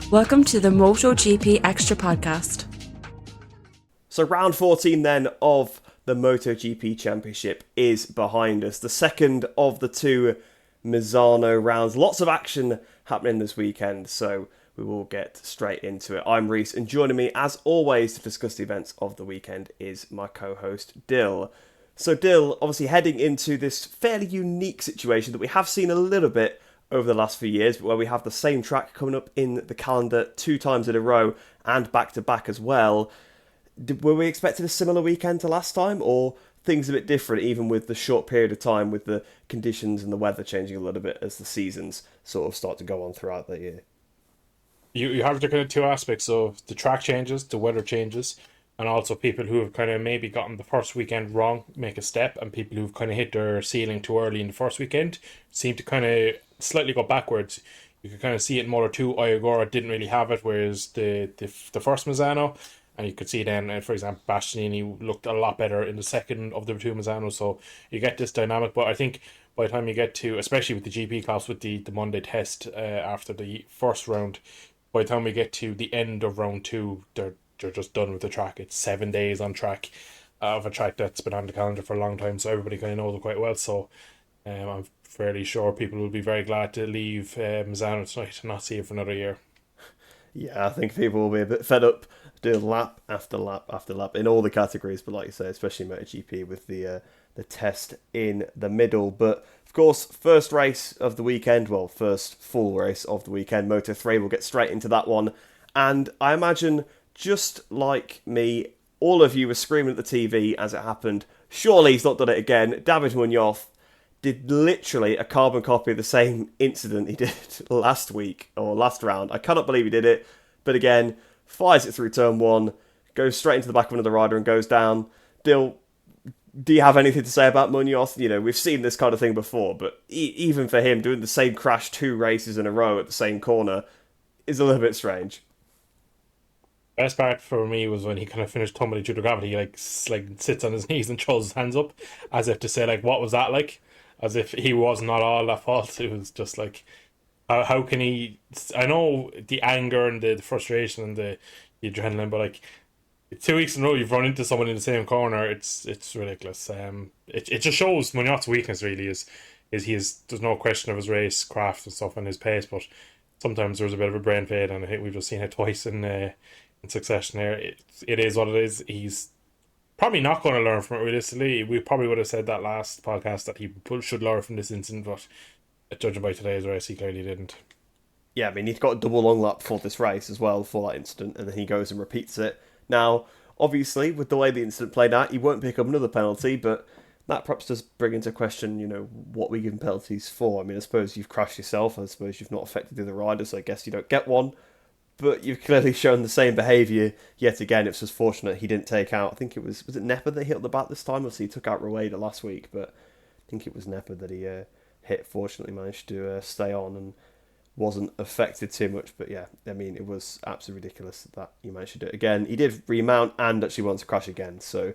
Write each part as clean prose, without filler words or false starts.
Welcome to the Motogp Xtra podcast. So round 14 then of the MotoGP Championship is behind us. The second of the two Misano rounds. Lots of action happening this weekend, so we will get straight into it. I'm Rhys, and joining me as always to discuss the events of the weekend is my co-host Dill. So Dill, obviously heading into this fairly unique situation that we have seen a little bit over the last few years, where we have the same track coming up in the calendar 2 times in a row and back to back as well. Were we expecting a similar weekend to last time, or things a bit different, even with the short period of time with the conditions and the weather changing a little bit as the seasons sort of start to go on throughout the year? You have the kind of two aspects of the track changes, the weather changes, and also people who have kind of maybe gotten the first weekend wrong make a step, and people who've kind of hit their ceiling too early in the first weekend seem to kind of slightly go backwards. You can kind of see it in Moto2. Iogura didn't really have it, whereas the first Misano, and you could see then, for example, Bastianini looked a lot better in the second of the two Misanos. So you get this dynamic, but I think by the time you get to, especially with the GP class, with the Monday test after the first round, by the time we get to the end of round 2, they're just done with the track. It's 7 days on track of a track that's been on the calendar for a long time, so everybody kind of knows it quite well. So I'm fairly sure people will be very glad to leave Misano tonight and not see it for another year. Yeah, I think people will be a bit fed up doing lap after lap after lap in all the categories, but like you say, especially MotoGP with the test in the middle. But of course, first race of the weekend, well, first full race of the weekend, Moto3, we'll get straight into that one. And I imagine, just like me, all of you were screaming at the TV as it happened. Surely he's not done it again. David Munoz did literally a carbon copy of the same incident he did last week, or last round. I cannot believe he did it. But again, fires it through turn 1, goes straight into the back of another rider and goes down. Dill, do you have anything to say about Munoz? You know, we've seen this kind of thing before, but even for him, doing the same crash 2 races in a row at the same corner is a little bit strange. Best part for me was when he kind of finished tumbling through the gravity, like sits on his knees and throws his hands up, as if to say, like, what was that like? As if he was not all at fault. It was just like, how can he? I know the anger and the frustration and the adrenaline, but like 2 weeks in a row, you've run into someone in the same corner. It's ridiculous. It just shows Munoz's weakness. Really is there's no question of his race craft and stuff and his pace, but sometimes there's a bit of a brain fade, and I think we've just seen it twice in succession here. It is what it is. He's probably not going to learn from it realistically. We probably would have said that last podcast that he should learn from this incident, but judging by today's race, he clearly didn't. Yeah, I mean, he'd got a double long lap for this race as well for that incident, and then he goes and repeats it. Now, obviously, with the way the incident played out, he won't pick up another penalty, but that perhaps does bring into question, you know, what we give penalties for. I mean, I suppose you've crashed yourself, I suppose you've not affected the other riders, so I guess you don't get one. But you've clearly shown the same behaviour yet again. It's just fortunate he didn't take out, I think it was it Nepa that hit on the back this time? Obviously, he took out Rueda last week, but I think it was Nepa that he hit. Fortunately, managed to stay on and wasn't affected too much. But yeah, I mean, it was absolutely ridiculous that he managed to do it again. He did remount and actually wants to crash again. So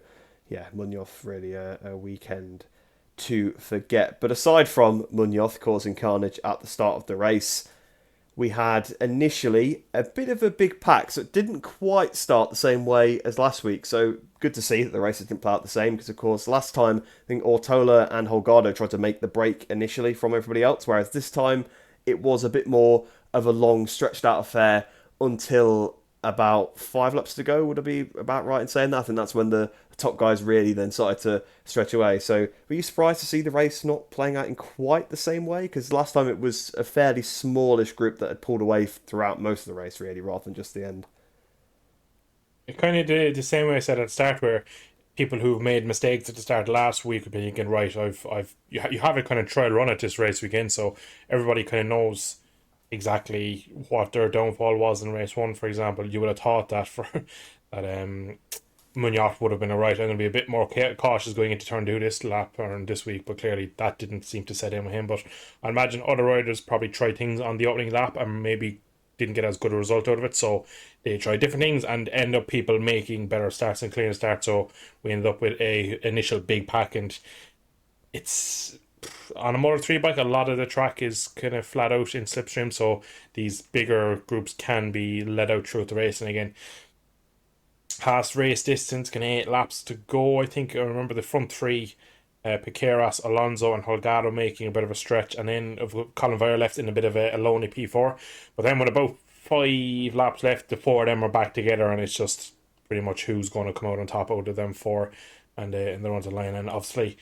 yeah, Munoz really a weekend to forget. But aside from Munoz causing carnage at the start of the race, we had initially a bit of a big pack, so it didn't quite start the same way as last week. So good to see that the races didn't play out the same, because of course last time I think Ortola and Holgado tried to make the break initially from everybody else, whereas this time it was a bit more of a long stretched out affair until about 5 laps to go. Would it be about right in saying that? I think that's when the top guys really then started to stretch away. So were you surprised to see the race not playing out in quite the same way? Because last time it was a fairly smallish group that had pulled away throughout most of the race, really, rather than just the end. It kind of did the same way I said at the start, where people who've made mistakes at the start last week have been thinking, right, you have a kind of trial run at this race weekend, so everybody kind of knows exactly what their downfall was in race 1, for example. You would have thought that for that Munoz would have been alright. I'm going to be a bit more cautious going into turn 2 this lap or this week, but clearly that didn't seem to set in with him. But I imagine other riders probably tried things on the opening lap and maybe didn't get as good a result out of it, so they try different things and end up people making better starts and cleaner starts. So we ended up with a initial big pack, and it's on a Moto3 bike, a lot of the track is kind of flat out in slipstream, so these bigger groups can be let out throughout the race. And again, past race distance, kind of 8 laps to go. I think I remember the front three, Piqueras, Alonso, and Holgado making a bit of a stretch, and then Colin Vire left in a bit of a lonely P4. But then with about 5 laps left, the four of them are back together, and it's just pretty much who's going to come out on top out of them four, and they're on the line. And obviously,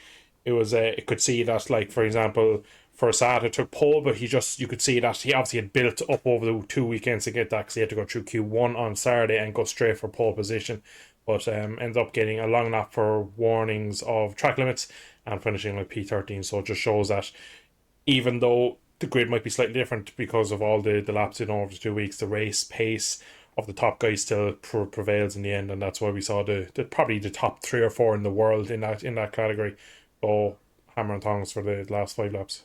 it was it could see that, like, for example, for Asada took pole, but you could see that he obviously had built up over the 2 weekends to get that, because he had to go through Q1 on Saturday and go straight for pole position, but ended up getting a long lap for warnings of track limits and finishing like P13. So it just shows that even though the grid might be slightly different because of all the laps in over the 2 weeks, the race pace of the top guys still prevails in the end, and that's why we saw the probably the top 3 or 4 in the world in that category go hammer and tongs for the last 5 laps.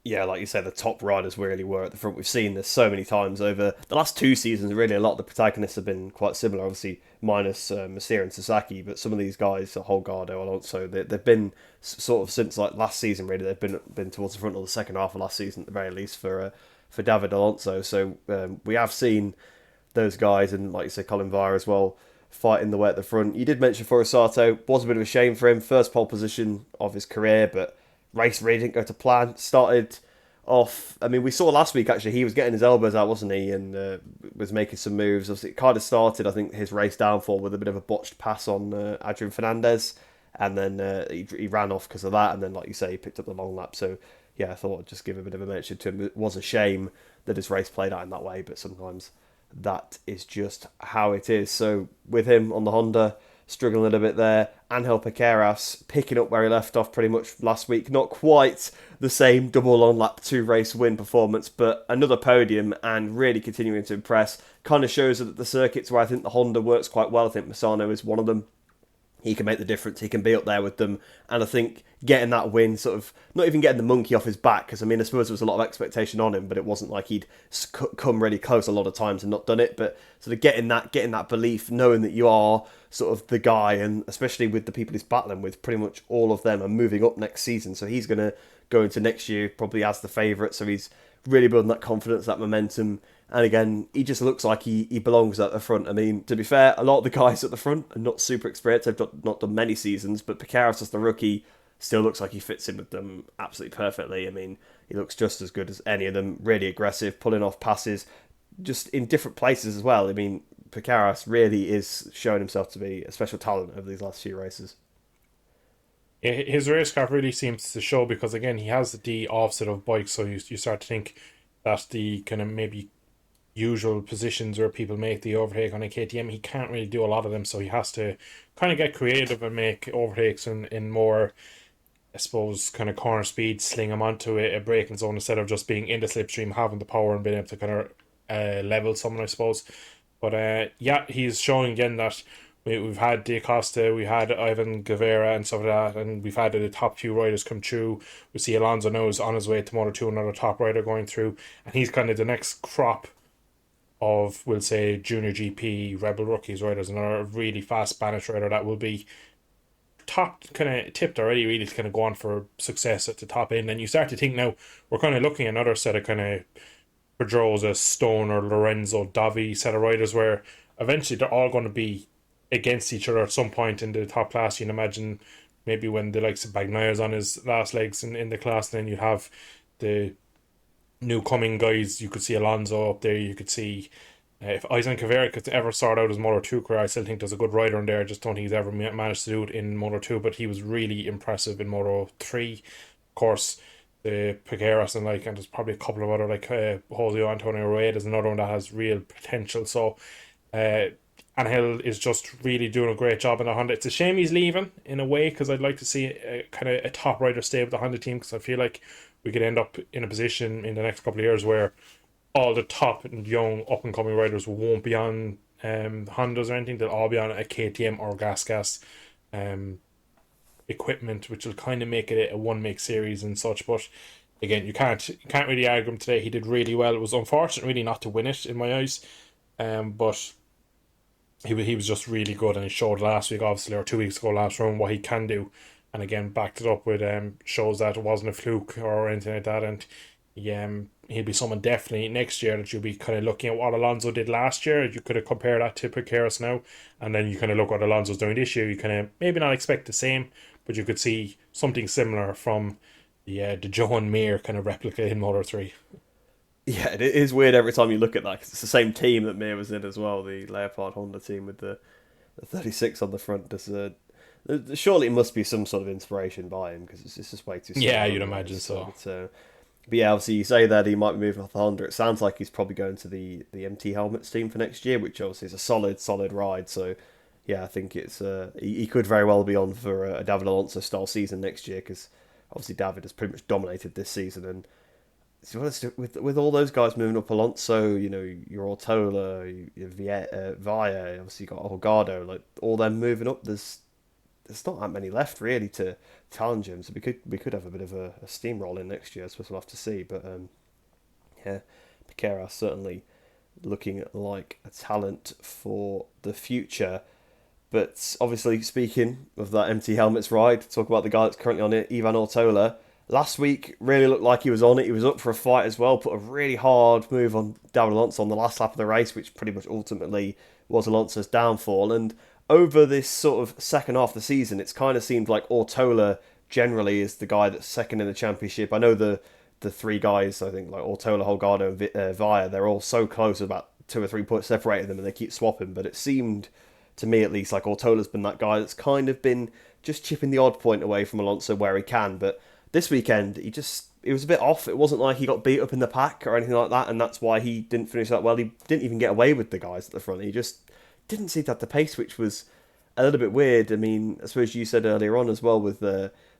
Yeah, like you said, the top riders really were at the front. We've seen this so many times over the last 2 seasons. Really, a lot of the protagonists have been quite similar, obviously minus Masir and Sasaki, but some of these guys, Holgado, Alonso, they've been sort of since like last season. Really, they've been towards the front of the second half of last season at the very least for David Alonso. So we have seen those guys, and like you said, Colin Vire as well, fighting the way at the front. You did mention Forsato. Was a bit of a shame for him. First pole position of his career, but race really didn't go to plan. Started off, I mean, we saw last week actually, he was getting his elbows out, wasn't he? And was making some moves. Obviously, it kind of started, I think, his race downfall with a bit of a botched pass on Adrian Fernandez. And then he ran off because of that. And then, like you say, he picked up the long lap. So, yeah, I thought I'd just give a bit of a mention to him. It was a shame that his race played out in that way, but sometimes that is just how it is. So, with him on the Honda, struggling a little bit there. Angel Piqueras picking up where he left off pretty much last week. Not quite the same double on lap 2 race win performance, but another podium and really continuing to impress. Kind of shows that the circuits where I think the Honda works quite well, I think Misano is one of them. He can make the difference. He can be up there with them. And I think getting that win, sort of, not even getting the monkey off his back, because I mean, I suppose there was a lot of expectation on him, but it wasn't like he'd come really close a lot of times and not done it. But sort of getting that belief, knowing that you are sort of the guy, and especially with the people he's battling with, pretty much all of them are moving up next season. So he's going to go into next year probably as the favourite. So he's really building that confidence, that momentum. And again, he just looks like he belongs at the front. I mean, to be fair, a lot of the guys at the front are not super experienced. They've not done many seasons, but Piqueras as the rookie still looks like he fits in with them absolutely perfectly. I mean, he looks just as good as any of them. Really aggressive, pulling off passes, just in different places as well. I mean, Piqueras really is showing himself to be a special talent over these last few races. His racecraft really seems to show, because again, he has the offset of bikes, so you start to think that's the kind of maybe usual positions where people make the overtake on a KTM. He can't really do a lot of them, so he has to kind of get creative and make overtakes in more, I suppose, kind of corner speed, sling them onto a braking zone instead of just being in the slipstream, having the power and being able to kind of level someone, I suppose. But yeah, he's showing again that we've had De Costa, we had Ivan Guevara and stuff like that, and we've had the top few riders come through. We see Alonso now is on his way to Moto2, another top rider going through, and he's kind of the next crop of, we'll say, junior GP Rebel rookies riders, another really fast Spanish rider that will be top, kind of tipped already really to kind of go on for success at the top end. And you start to think now we're kind of looking at another set of kind of Pedrosa, Stone or Lorenzo, Davi set of riders where eventually they're all going to be against each other at some point in the top class. You can imagine maybe when the likes of Bagnaia's on his last legs in the class, then you have the new coming guys. You could see Alonso up there. You could see if Ivan Guevara could ever sort out his Moto2 career, I still think there's a good rider in there. I just don't think he's ever managed to do it in Moto2, but he was really impressive in Moto3. Of course, the Piqueras and there's probably a couple of other Jose Antonio Rueda is another one that has real potential. So Angel is just really doing a great job in the Honda. It's a shame he's leaving in a way, because I'd like to see a top rider stay with the Honda team, because I feel like we could end up in a position in the next couple of years where all the top and young up and coming riders won't be on Hondas or anything. They'll all be on a KTM or gas equipment, which will kind of make it a one make series and such. But again, you can't really argue him today. He did really well. It was unfortunate really not to win it in my eyes, but he was just really good, and he showed last week, obviously, or 2 weeks ago last round, what he can do. and again backed it up with shows that it wasn't a fluke or anything like that. And he'll be someone definitely next year that you'll be kind of looking at what Alonso did last year. You could have compared that to Piqueras now, and then you kind of look what Alonso's doing this year. You kind of maybe not expect the same, but you could see something similar from the John Mir kind of replica in Moto 3. Yeah, it is weird every time you look at that, 'cause it's the same team that Mir was in as well, the Leopard Honda team with the 36 on the front. Surely it must be some sort of inspiration by him, because it's just way too slow. Yeah, you'd imagine so. But yeah, obviously you say that he might be moving off the Honda. It sounds like he's probably going to the MT Helmets team for next year, which obviously is a solid ride. So yeah, I think it's he could very well be on for a David Alonso style season next year, because obviously David has pretty much dominated this season. And to be honest, with all those guys moving up, Alonso, your Ortola, your Via, obviously you got Holgado, like all them moving up. There's not that many left really to challenge him, so we could have a bit of a steamroll in next year. I suppose we'll have to see, but yeah, Piqueras certainly looking like a talent for the future. But obviously, speaking of that empty helmets ride, talk about the guy that's currently on it, Ivan Ortola. Last week really looked like he was on it. He was up for a fight as well. Put a really hard move on David Alonso on the last lap of the race, which pretty much ultimately was Alonso's downfall. And over this sort of second half of the season, it's kind of seemed like Ortola generally is the guy that's second in the championship. I know the three guys, I think like Ortola, Holgado, and Via, they're all so close, about 2 or 3 points separating them, and they keep swapping. But it seemed, to me at least, like Ortola's been that guy that's kind of been just chipping the odd point away from Alonso where he can. But this weekend, it was a bit off. It wasn't like he got beat up in the pack or anything like that, and that's why he didn't finish that well. He didn't even get away with the guys at the front. He just didn't seem to have the pace, which was a little bit weird. I mean, I suppose you said earlier on as well, with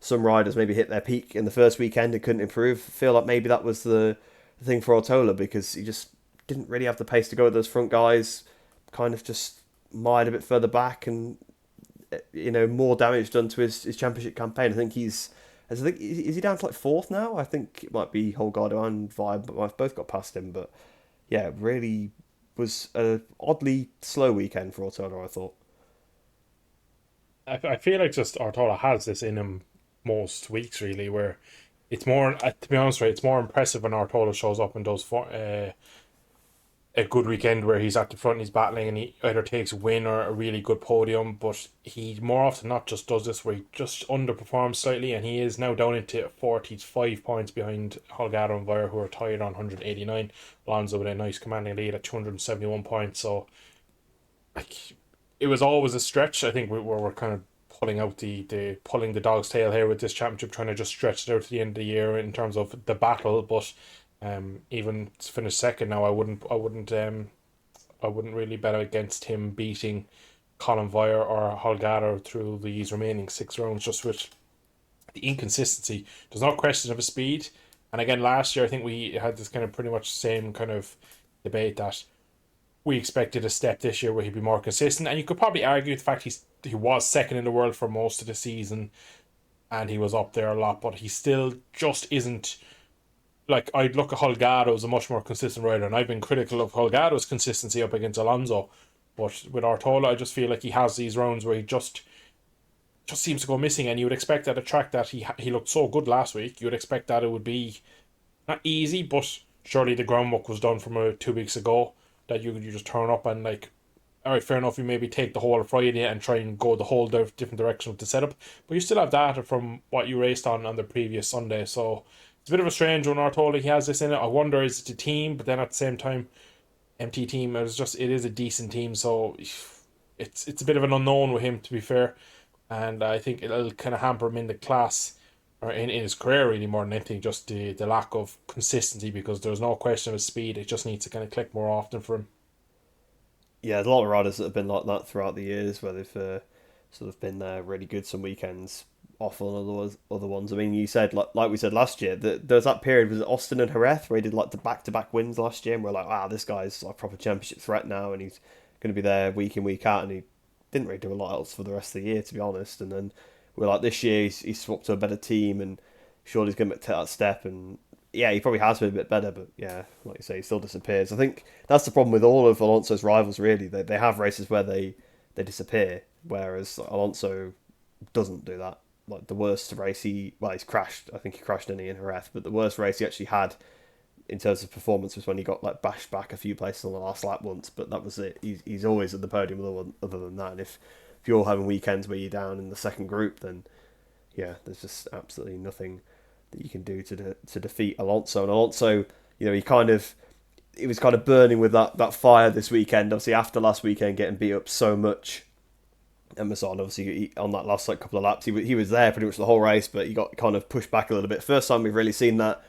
some riders maybe hit their peak in the first weekend and couldn't improve. I feel like maybe that was the thing for Ortola, because he just didn't really have the pace to go with those front guys. Kind of just mired a bit further back, and more damage done to his championship campaign. Is he down to like fourth now? I think it might be Holgado and Vibe, but I've both got past him. But yeah, really was a oddly slow weekend for Ortola, I thought. I feel like just Ortola has this in him most weeks, really, where it's more, to be honest, right, it's more impressive when Ortola shows up and does a good weekend where he's at the front and he's battling and he either takes a win or a really good podium. But he more often not just does this where he just underperforms slightly, and he is now down into 45 points behind Holgado and Vire, who are tied on 189. Alonso with a nice commanding lead at 271 points. So like, it was always a stretch. I think we're kind of pulling out the pulling the dog's tail here with this championship, trying to just stretch it out to the end of the year in terms of the battle. But even to finish second now, I wouldn't really bet against him beating Colin Vire or Holgado through these remaining 6 rounds, just with the inconsistency. There's no question of his speed. And again, last year I think we had this kind of pretty much same kind of debate that we expected a step this year where he'd be more consistent. And you could probably argue the fact he was second in the world for most of the season and he was up there a lot, but he still just isn't. Like, I'd look at Holgado as a much more consistent rider, and I've been critical of Holgado's consistency up against Alonso. But with Ortola, I just feel like he has these rounds where he just seems to go missing, and you would expect at a track that he looked so good last week, you would expect that it would be not easy, but surely the groundwork was done from 2 weeks ago, that you just turn up and like, all right, fair enough, you maybe take the whole of Friday and try and go the whole different direction with the setup, but you still have data from what you raced on the previous Sunday. So it's a bit of a strange one. Ortola, he has this in it. I wonder, is it a team? But then at the same time, MT team, it is a decent team, so it's a bit of an unknown with him, to be fair. And I think it'll kind of hamper him in the class, or in his career really, more than anything, just the lack of consistency, because there's no question of his speed. It just needs to kind of click more often for him. Yeah, there's a lot of riders that have been like that throughout the years, where they've sort of been really good some weekends, awful on other ones. I mean, you said, like we said last year, that there was that period, was it Austin and Jerez, where he did like the back-to-back wins last year, and we're like, wow, this guy's like proper championship threat now, and he's going to be there week in, week out, and he didn't really do a lot else for the rest of the year, to be honest. And then we're like, this year he's swapped to a better team, and surely he's going to take that step, and yeah, he probably has been a bit better, but yeah, like you say, he still disappears. I think that's the problem with all of Alonso's rivals, really. They have races where they disappear, whereas Alonso doesn't do that. like the worst race he's crashed. I think he crashed in Jerez, but the worst race he actually had in terms of performance was when he got like bashed back a few places on the last lap once, but that was it. He's always at the podium other than that. And if you're having weekends where you're down in the second group, then yeah, there's just absolutely nothing that you can do to defeat Alonso. And Alonso, he was kind of burning with that fire this weekend. Obviously, after last weekend getting beat up so much, Amazon, obviously, on that last couple of laps, he was there pretty much the whole race, but he got kind of pushed back a little bit. First time we've really seen that.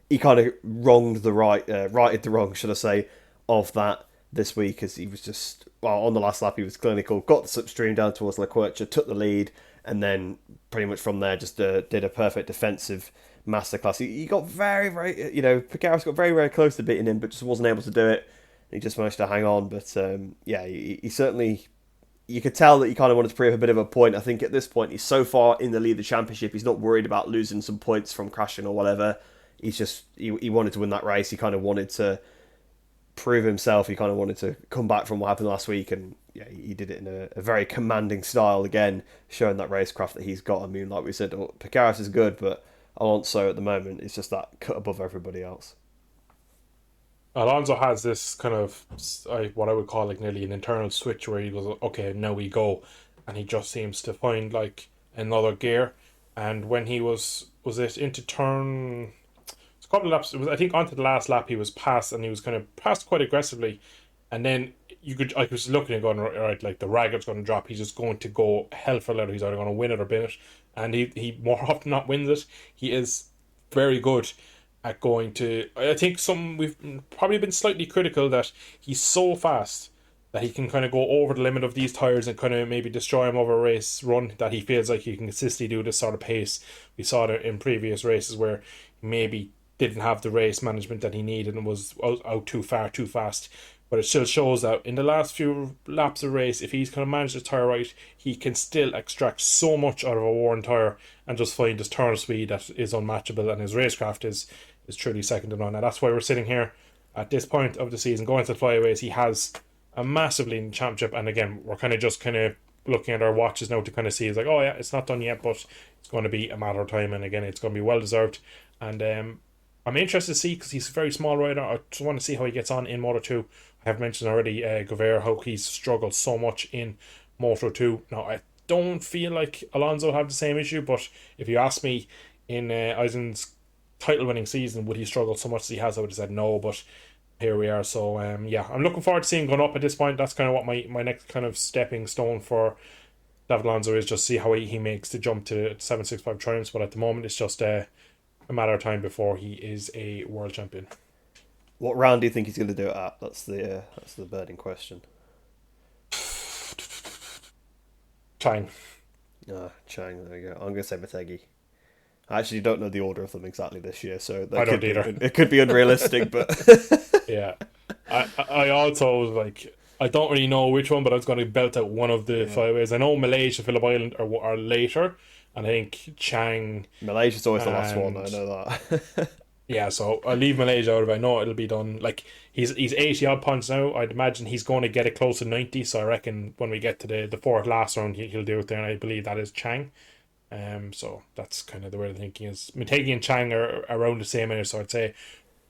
He kind of righted the wrong, should I say, of that this week, as he was just, on the last lap, he was clinical, got the slipstream down towards La Quercia, took the lead, and then pretty much from there just did a perfect defensive masterclass. He got very, very, Figueroa got very, very close to beating him, but just wasn't able to do it. He just managed to hang on, but he certainly, you could tell that he kind of wanted to prove a bit of a point. I think at this point, he's so far in the lead of the championship, he's not worried about losing some points from crashing or whatever. He's just, he wanted to win that race. He kind of wanted to prove himself. He kind of wanted to come back from what happened last week. And yeah, he did it in a very commanding style, again, showing that racecraft that he's got. I mean, like we said, Picaris is good, but Alonso at the moment is just that cut above everybody else. Alonso has this kind of, what I would call like nearly an internal switch where he goes, okay, now we go. And he just seems to find like another gear. And when he was it into turn... a couple of laps, I think onto the last lap he was passed, and he was kind of passed quite aggressively, and then I was looking and going, right, like the ragged's going to drop, he's just going to go hell for leather, he's either going to win it or bin it, and he more often not wins it. He is very good at going to, I think we've probably been slightly critical that he's so fast that he can kind of go over the limit of these tyres and kind of maybe destroy him over a race run, that he feels like he can consistently do this sort of pace. We saw it in previous races where maybe didn't have the race management that he needed and was out too far, too fast. But it still shows that in the last few laps of race, if he's kind of managed the tyre right, he can still extract so much out of a worn tyre and just find his turn speed that is unmatchable, and his racecraft is truly second to none. And that's why we're sitting here at this point of the season, going to the flyaways. He has a massive lead in the championship, and again, we're kind of looking at our watches now to kind of see, it's like, oh yeah, it's not done yet, but it's going to be a matter of time, and again, it's going to be well deserved. And I'm interested to see, because he's a very small rider. I just want to see how he gets on in Moto 2. I have mentioned already Guevara, how he's struggled so much in Moto 2. Now, I don't feel like Alonso will have the same issue, but if you ask me in Eisen's title-winning season, would he struggle so much as he has, I would have said no, but here we are. So, I'm looking forward to seeing him going up at this point. That's kind of what my next kind of stepping stone for David Alonso is, just see how he makes the jump to 765 triumphs, but at the moment it's just a matter of time before he is a world champion. What round do you think he's going to do it at? That's the burning question. Chang. Chang, there you go. I'm going to say Motegi. I actually don't know the order of them exactly this year, so I don't either. It could be unrealistic, but... Yeah. I also was like, I don't really know which one, but I was going to belt out one of the flyways. I know Malaysia, Phillip Island are later, and I think Chang... Malaysia's always the last one, I know that. Yeah, so I'll leave Malaysia out of it. I know it'll be done. Like, he's 80 odd points now. I'd imagine he's going to get it close to 90, so I reckon when we get to the fourth last round, he'll do it there, and I believe that is Chang. So that's kind of the way the thinking is. Motegi and Chang are around the same age, so I'd say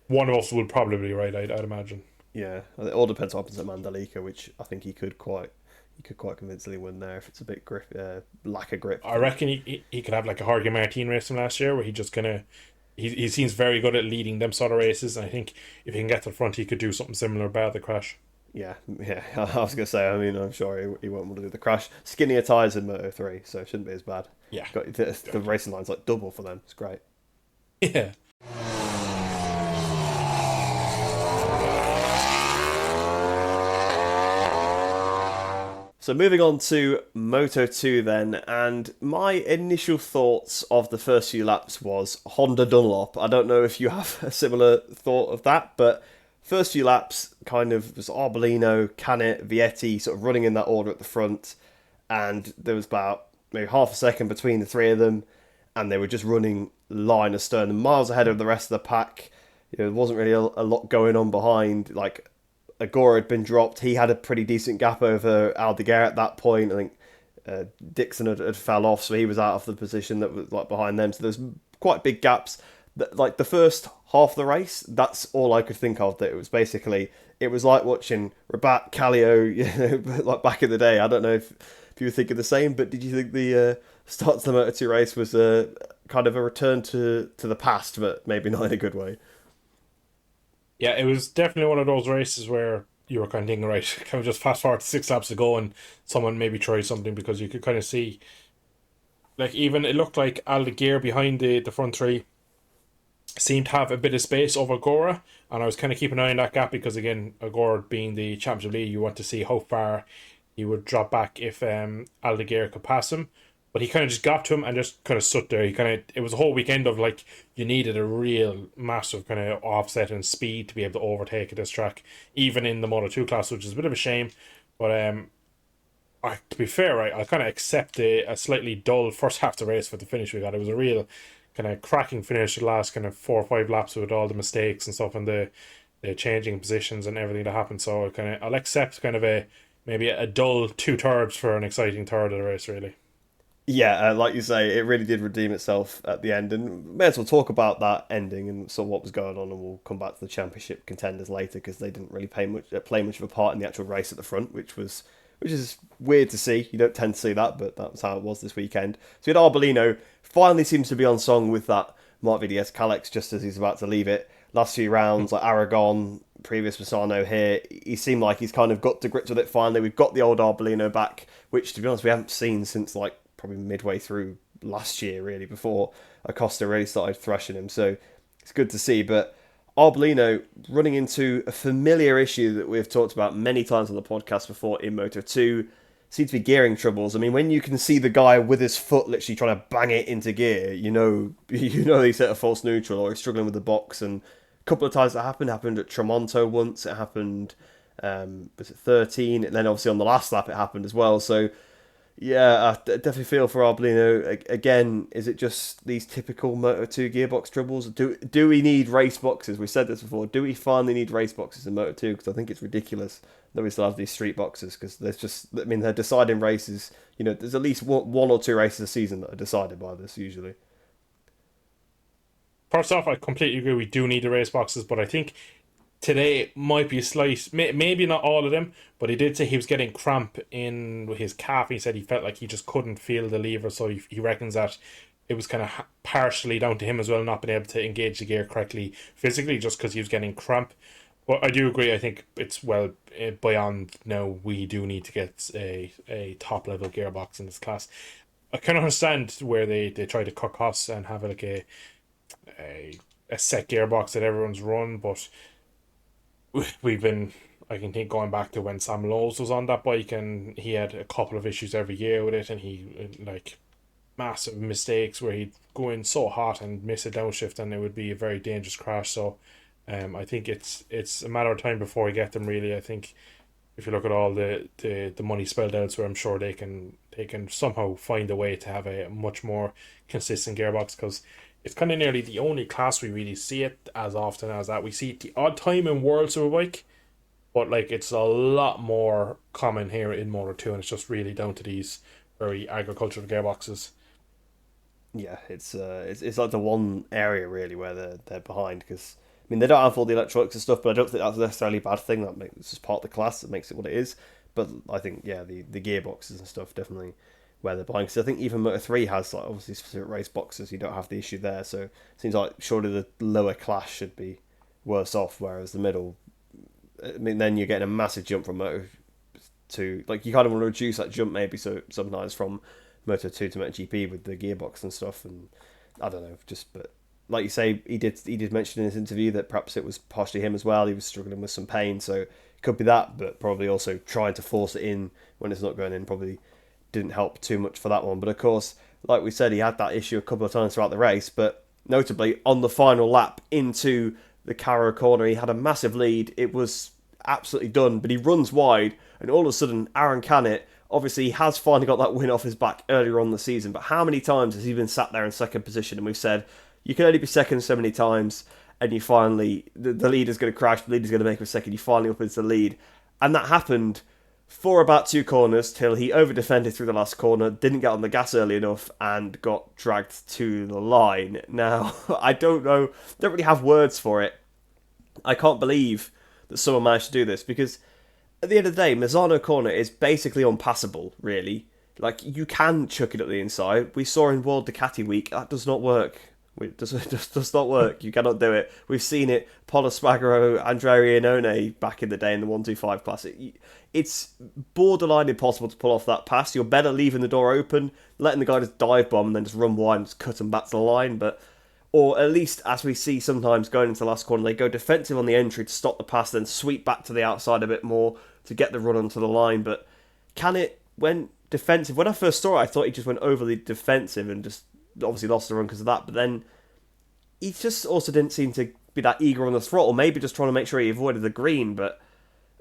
one of us will probably be right, I'd imagine. Yeah, it all depends what happens at Mandalika, which I think he could quite convincingly win there if it's a bit lack of grip. I reckon he could have like a Jorge Martin race from last year where he just kind of he seems very good at leading them sort of races, and I think if he can get to the front, he could do something similar about the crash. Yeah. I was gonna say. I mean, I'm sure he won't want to do the crash. Skinnier tyres in Moto 3, so it shouldn't be as bad. Yeah, the racing line's like double for them. It's great. Yeah. So moving on to Moto 2 then, and my initial thoughts of the first few laps was Honda Dunlop. I don't know if you have a similar thought of that, but first few laps kind of was Arbolino, Canet, Vietti sort of running in that order at the front, and there was about maybe half a second between the three of them, and they were just running line astern and miles ahead of the rest of the pack. There wasn't really a lot going on behind. Like, Agora had been dropped. He had a pretty decent gap over Aldeguer at that point. I think Dixon had fell off, so he was out of the position that was like behind them. So there's quite big gaps. Like the first half of the race, that's all I could think of. That it was like watching Rabat, Kallio, like back in the day. I don't know if you were thinking the same, but did you think the start to the Moto2 race was kind of a return to the past, but maybe not in a good way? Yeah, it was definitely one of those races where you were kind of thinking, right, can we just fast forward to 6 laps to go and someone maybe try something, because you could kind of see, like, even it looked like Aldeguer behind the front three seemed to have a bit of space over Agora, and I was kind of keeping an eye on that gap because, again, Agora being the championship lead, you want to see how far he would drop back if Aldeguer could pass him. But he kind of just got to him and just kind of stood there. It was a whole weekend of like, you needed a real massive kind of offset and speed to be able to overtake at this track, even in the Moto2 class, which is a bit of a shame. But to be fair, right, I kind of accept a slightly dull first half of the race for the finish we got. It was a real kind of cracking finish the last kind of 4 or 5 laps with all the mistakes and stuff and the changing positions and everything that happened. So I'll accept kind of maybe a dull 2/3 for an exciting third of the race, really. Yeah, like you say, it really did redeem itself at the end, and may as well talk about that ending and sort of what was going on, and we'll come back to the championship contenders later because they didn't really play much of a part in the actual race at the front, which is weird to see. You don't tend to see that, but that's how it was this weekend. So we had Arbolino finally seems to be on song with that Mark VDS Kalex just as he's about to leave it. Last few rounds, like Aragon, previous Misano here, he seemed like he's kind of got to grips with it finally. We've got the old Arbolino back, which to be honest we haven't seen since like probably midway through last year, really, before Acosta really started thrashing him. So it's good to see. But Arbolino running into a familiar issue that we've talked about many times on the podcast before in Moto2, seems to be gearing troubles. I mean, when you can see the guy with his foot literally trying to bang it into gear, you know he's hit a false neutral or he's struggling with the box. And a couple of times that happened at Tramonto once. It happened, was it 13? And then obviously on the last lap it happened as well. So yeah, I definitely feel for Arbolino. Again, is it just these typical Moto2 gearbox troubles? Do we need race boxes? We said this before. Do we finally need race boxes in Moto2? Because I think it's ridiculous that we still have these street boxes. Because they're deciding races. You know, there's at least one or two races a season that are decided by this usually. First off, I completely agree. We do need the race boxes, but I think today might be a slight, maybe not all of them, but he did say he was getting cramp in his calf. He said he felt like he just couldn't feel the lever, so he reckons that it was kind of partially down to him as well, not being able to engage the gear correctly physically, just because he was getting cramp. But I do agree. I think it's beyond now. We do need to get a top level gearbox in this class. I can understand where they try to cut costs and have like a set gearbox that everyone's run, but I can think going back to when Sam Lowe's was on that bike and he had a couple of issues every year with it, and he like massive mistakes where he'd go in so hot and miss a downshift and it would be a very dangerous crash. So I think it's a matter of time before we get them, really. I think if you look at all the money spelled elsewhere, I'm sure they can somehow find a way to have a much more consistent gearbox, because it's kind of nearly the only class we really see it as often as that. We see it the odd time in World Superbike, but like it's a lot more common here in Moto2, and it's just really down to these very agricultural gearboxes. Yeah, it's like the one area really where they're behind, because I mean they don't have all the electronics and stuff, but I don't think that's necessarily a bad thing. It's just part of the class that makes it what it is. But I think the gearboxes and stuff definitely where they're behind. Because I think even Moto3 has like obviously specific race boxes. You don't have the issue there, so it seems like surely the lower class should be worse off, whereas the middle. I mean, then you're getting a massive jump from Moto2. Like you kind of want to reduce that jump maybe so sometimes from Moto2 to MotoGP with the gearbox and stuff. And I don't know, but like you say, he did mention in his interview that perhaps it was partially him as well. He was struggling with some pain, so it could be that, but probably also trying to force it in when it's not going in probably didn't help too much for that one. But of course, like we said, he had that issue a couple of times throughout the race, but notably on the final lap into the Caro corner, he had a massive lead. It was absolutely done, but he runs wide, and all of a sudden, Aaron Canet, obviously he has finally got that win off his back earlier on in the season, but how many times has he been sat there in second position? And we've said, you can only be second so many times, and you finally, the leader's going to crash, the leader's going to make a second, you finally up into the lead. And that happened for about 2 corners till he over-defended through the last corner, didn't get on the gas early enough, and got dragged to the line. Now, I don't really have words for it. I can't believe that someone managed to do this, because at the end of the day, Mazzano corner is basically unpassable, really. Like, you can chuck it at the inside. We saw in World Ducati Week, that does not work. It does not work. You cannot do it. We've seen it. Polo Spagaro, Andrea Iannone back in the day in the 125 class. It's borderline impossible to pull off that pass. You're better leaving the door open, letting the guy just dive bomb and then just run wide and just cut him back to the line. Or at least, as we see sometimes going into the last corner, they go defensive on the entry to stop the pass, then sweep back to the outside a bit more to get the run onto the line. But can it, when defensive, when I first saw it, I thought he just went overly defensive and just obviously lost the run because of that. But then he just also didn't seem to be that eager on the throttle, maybe just trying to make sure he avoided the green. But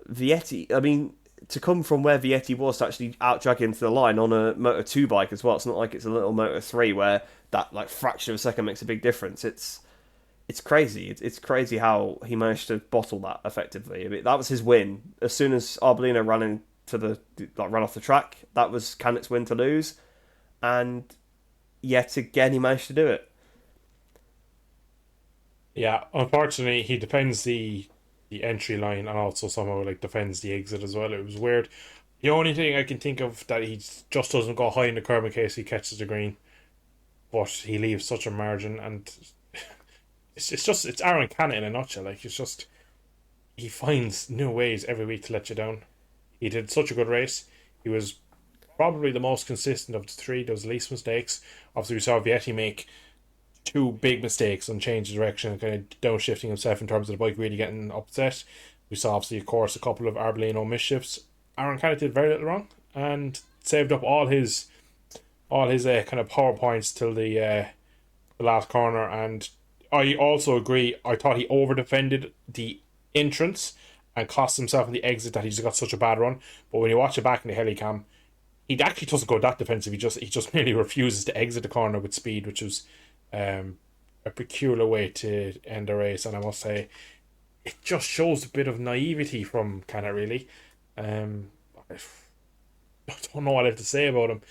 Vietti, I mean, to come from where Vietti was to actually out-drag him to the line on a Moto2 bike as well, it's not like it's a little Moto3 where that like fraction of a second makes a big difference. It's crazy. It's crazy how he managed to bottle that effectively. I mean, that was his win. As soon as Arbolino ran off the track, that was Canet's win to lose, and yet again he managed to do it. Yeah, unfortunately, he defends the entry line and also somehow like defends the exit as well. It was weird. The only thing I can think of that he just doesn't go high in the curb in case he catches the green, but he leaves such a margin, and it's Aaron Canet in a nutshell. Like, it's just, he finds new ways every week to let you down. He did such a good race. He was probably the most consistent of the three. There was the least mistakes. Obviously, we saw Vietti make 2 big mistakes and change the direction and kind of downshifting himself in terms of the bike really getting upset. We saw, obviously, of course, a couple of Arbolino misshifts. Aaron Canet did very little wrong and saved up all his kind of power points till the last corner. And I also agree, I thought he over defended the entrance and cost himself in the exit that he's got such a bad run. But when you watch it back in the helicam, he actually doesn't go that defensive. He just merely refuses to exit the corner with speed, which was a peculiar way to end the race. And I must say, it just shows a bit of naivety from Canet, really. I don't know what I have to say about him.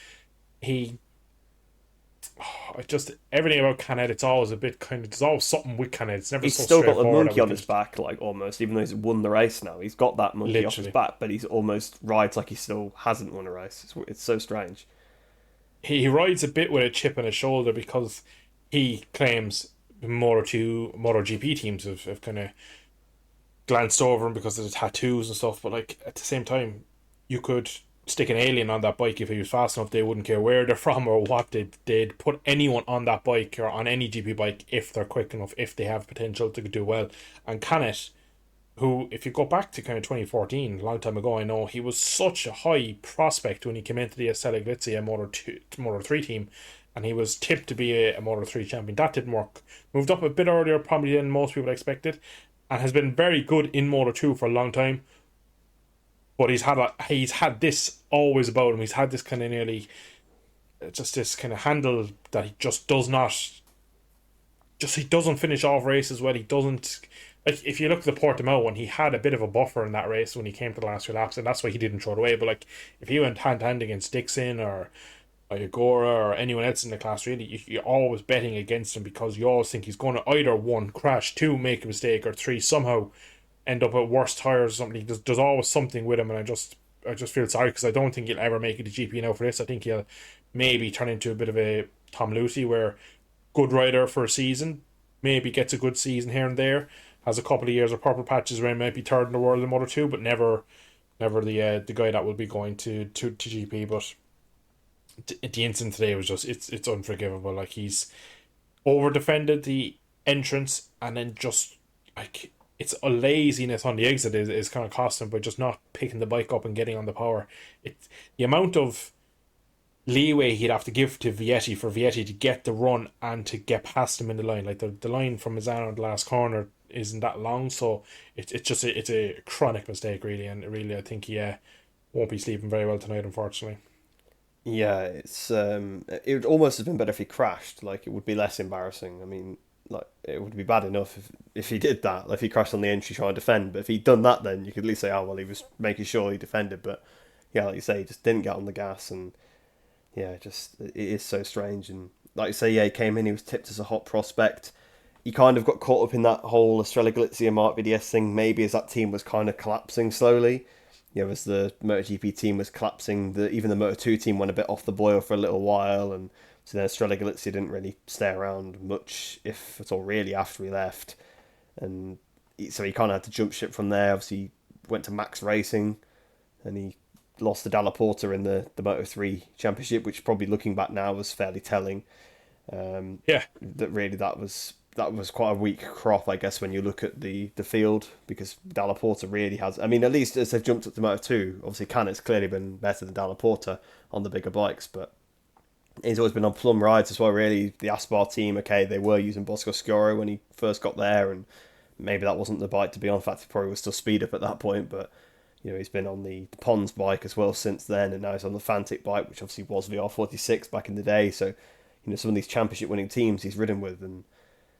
Everything about Canet, it's always a bit kind of, there's always something with Canet. It's never He's so still got the straightforward. monkey on his back, like, almost, even though he's won the race now. He's got that monkey off his back, but he's almost rides like he still hasn't won a race. It's so strange. He rides a bit with a chip on his shoulder because he claims MotoGP teams have kind of glanced over him because of the tattoos and stuff. But like, at the same time, you could stick an alien on that bike if he was fast enough. They wouldn't care where they're from or what. They'd put anyone on that bike or on any GP bike if they're quick enough, if they have potential to do well. And Canet, who, if you go back to kind of 2014, a long time ago, I know he was such a high prospect when he came into the Estelle Glizia Moto3 team, and he was tipped to be a Moto3 champion. That didn't work. Moved up a bit earlier probably than most people expected, and has been very good in Moto2 for a long time. But he's had this always about him. He's had this kind of nearly, just this kind of handle that he just does not, he doesn't finish off races well. He doesn't, like, if you look at the Portimao one, he had a bit of a buffer in that race when he came to the last few laps, and that's why he didn't throw it away. But like, if he went hand to hand against Dixon or Agora or anyone else in the class, really, you're always betting against him because you always think he's going to either 1, crash, 2, make a mistake, or 3, somehow end up at worse tires or something. There's always something with him, and I just feel sorry because I don't think he'll ever make it to GP now for this. I think he'll maybe turn into a bit of a Tom Lucy, where good rider for a season, maybe gets a good season here and there, has a couple of years of purple patches where he might be third in the world in Moto2, but never the guy that will be going to GP. But the incident today was just, it's unforgivable. Like, he's over defended the entrance, and then just like, it's a laziness on the exit is kind of costing him by just not picking the bike up and getting on the power. It's the amount of leeway he'd have to give to Vietti for Vietti to get the run and to get past him in the line. Like, the line from Mazzano in the last corner isn't that long, so it's just it's a chronic mistake, really. And really, I think he won't be sleeping very well tonight, unfortunately. Yeah, it would almost have been better if he crashed. Like, it would be less embarrassing. I mean, like, it would be bad enough if he did that, like if he crashed on the entry trying to defend. But if he'd done that, then you could at least say, oh well, he was making sure he defended. But yeah, like you say, he just didn't get on the gas, and yeah, just it is so strange. And like you say, yeah, he came in, he was tipped as a hot prospect. He kind of got caught up in that whole Estrella Galizia and Mark VDS thing, maybe as that team was kind of collapsing slowly. You know, as the MotoGP team was collapsing, even the Moto2 team went a bit off the boil for a little while, and so then Estrella Galizia didn't really stay around much, if at all, really, after he left. And so he kind of had to jump ship from there. Obviously, he went to Max Racing, and he lost to Dalla Porta in the Moto3 Championship, which probably looking back now was fairly telling. Yeah, That really that was quite a weak crop, I guess, when you look at the field, because Dalla Porta really has. I mean, at least as they've jumped up to Moto2, obviously Canet's clearly been better than Dalla Porta on the bigger bikes, but he's always been on plum rides as well. Really, the Aspar team, okay, they were using Bosco Sciorro when he first got there, and maybe that wasn't the bike to be on. In fact, he probably was still speed up at that point, but you know, he's been on the Pons bike as well since then, and now he's on the Fantic bike, which obviously was VR46 back in the day. So, you know, some of these championship winning teams he's ridden with, and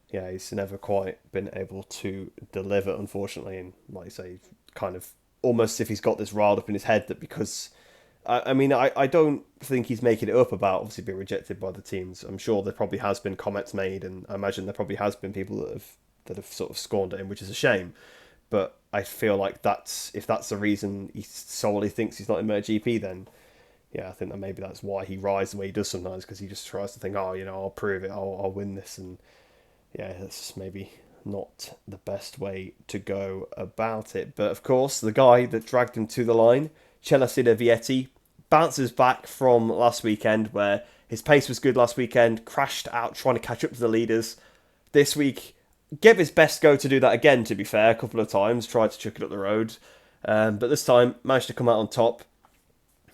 yeah, he's never quite been able to deliver, unfortunately. And like you say, kind of almost as if he's got this riled up in his head that because I don't think he's making it up about obviously being rejected by the teams. I'm sure there probably has been comments made, and I imagine there probably has been people that have sort of scorned at him, which is a shame. But I feel like if that's the reason he solely thinks he's not in MotoGP, then yeah, I think that maybe that's why he rides the way he does sometimes, because he just tries to think, oh, you know, I'll prove it, I'll win this, and yeah, that's maybe not the best way to go about it. But of course, the guy that dragged him to the line, Celestino Vietti, bounces back from last weekend where his pace was good last weekend, crashed out trying to catch up to the leaders. This week, gave his best go to do that again, to be fair, a couple of times, tried to chuck it up the road. But this time, managed to come out on top,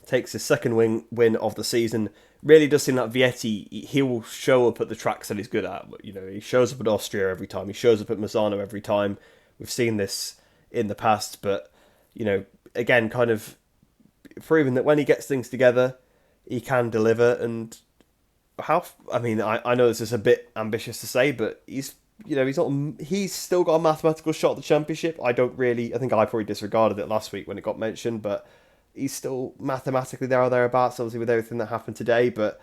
takes his second win of the season. Really does seem like Vietti, he will show up at the tracks that he's good at. You know, he shows up at Austria every time, he shows up at Misano every time. We've seen this in the past, but, you know, again, kind of proving that when he gets things together, he can deliver. And I know this is a bit ambitious to say, but he's still got a mathematical shot at the championship. I think I probably disregarded it last week when it got mentioned, but he's still mathematically there or thereabouts, obviously with everything that happened today. But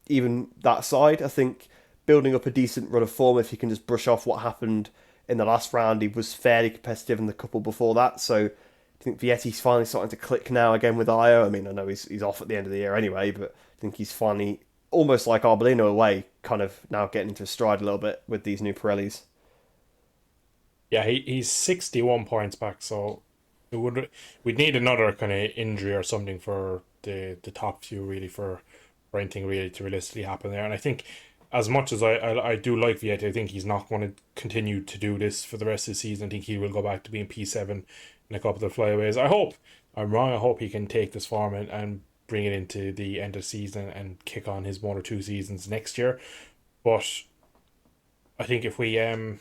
even that side, I think building up a decent run of form, if he can just brush off what happened in the last round, he was fairly competitive in the couple before that. So I think Vietti's finally starting to click now again with Io. I mean, I know he's off at the end of the year anyway, but I think he's finally, almost like Arbolino away, kind of now getting into stride a little bit with these new Pirellis. yeah, he's 61 points back, so we'd need another kind of injury or something for the top few really for anything really to realistically happen there. And I think as much as I do like Vietti, I think he's not going to continue to do this for the rest of the season. I think he will go back to being P7 in a couple of flyaways. I hope I'm wrong. I hope he can take this form and bring it into the end of the season and kick on his 1 or 2 seasons next year. But I think if we had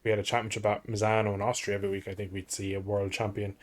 a championship at Misano in Austria every week, I think we'd see a world champion.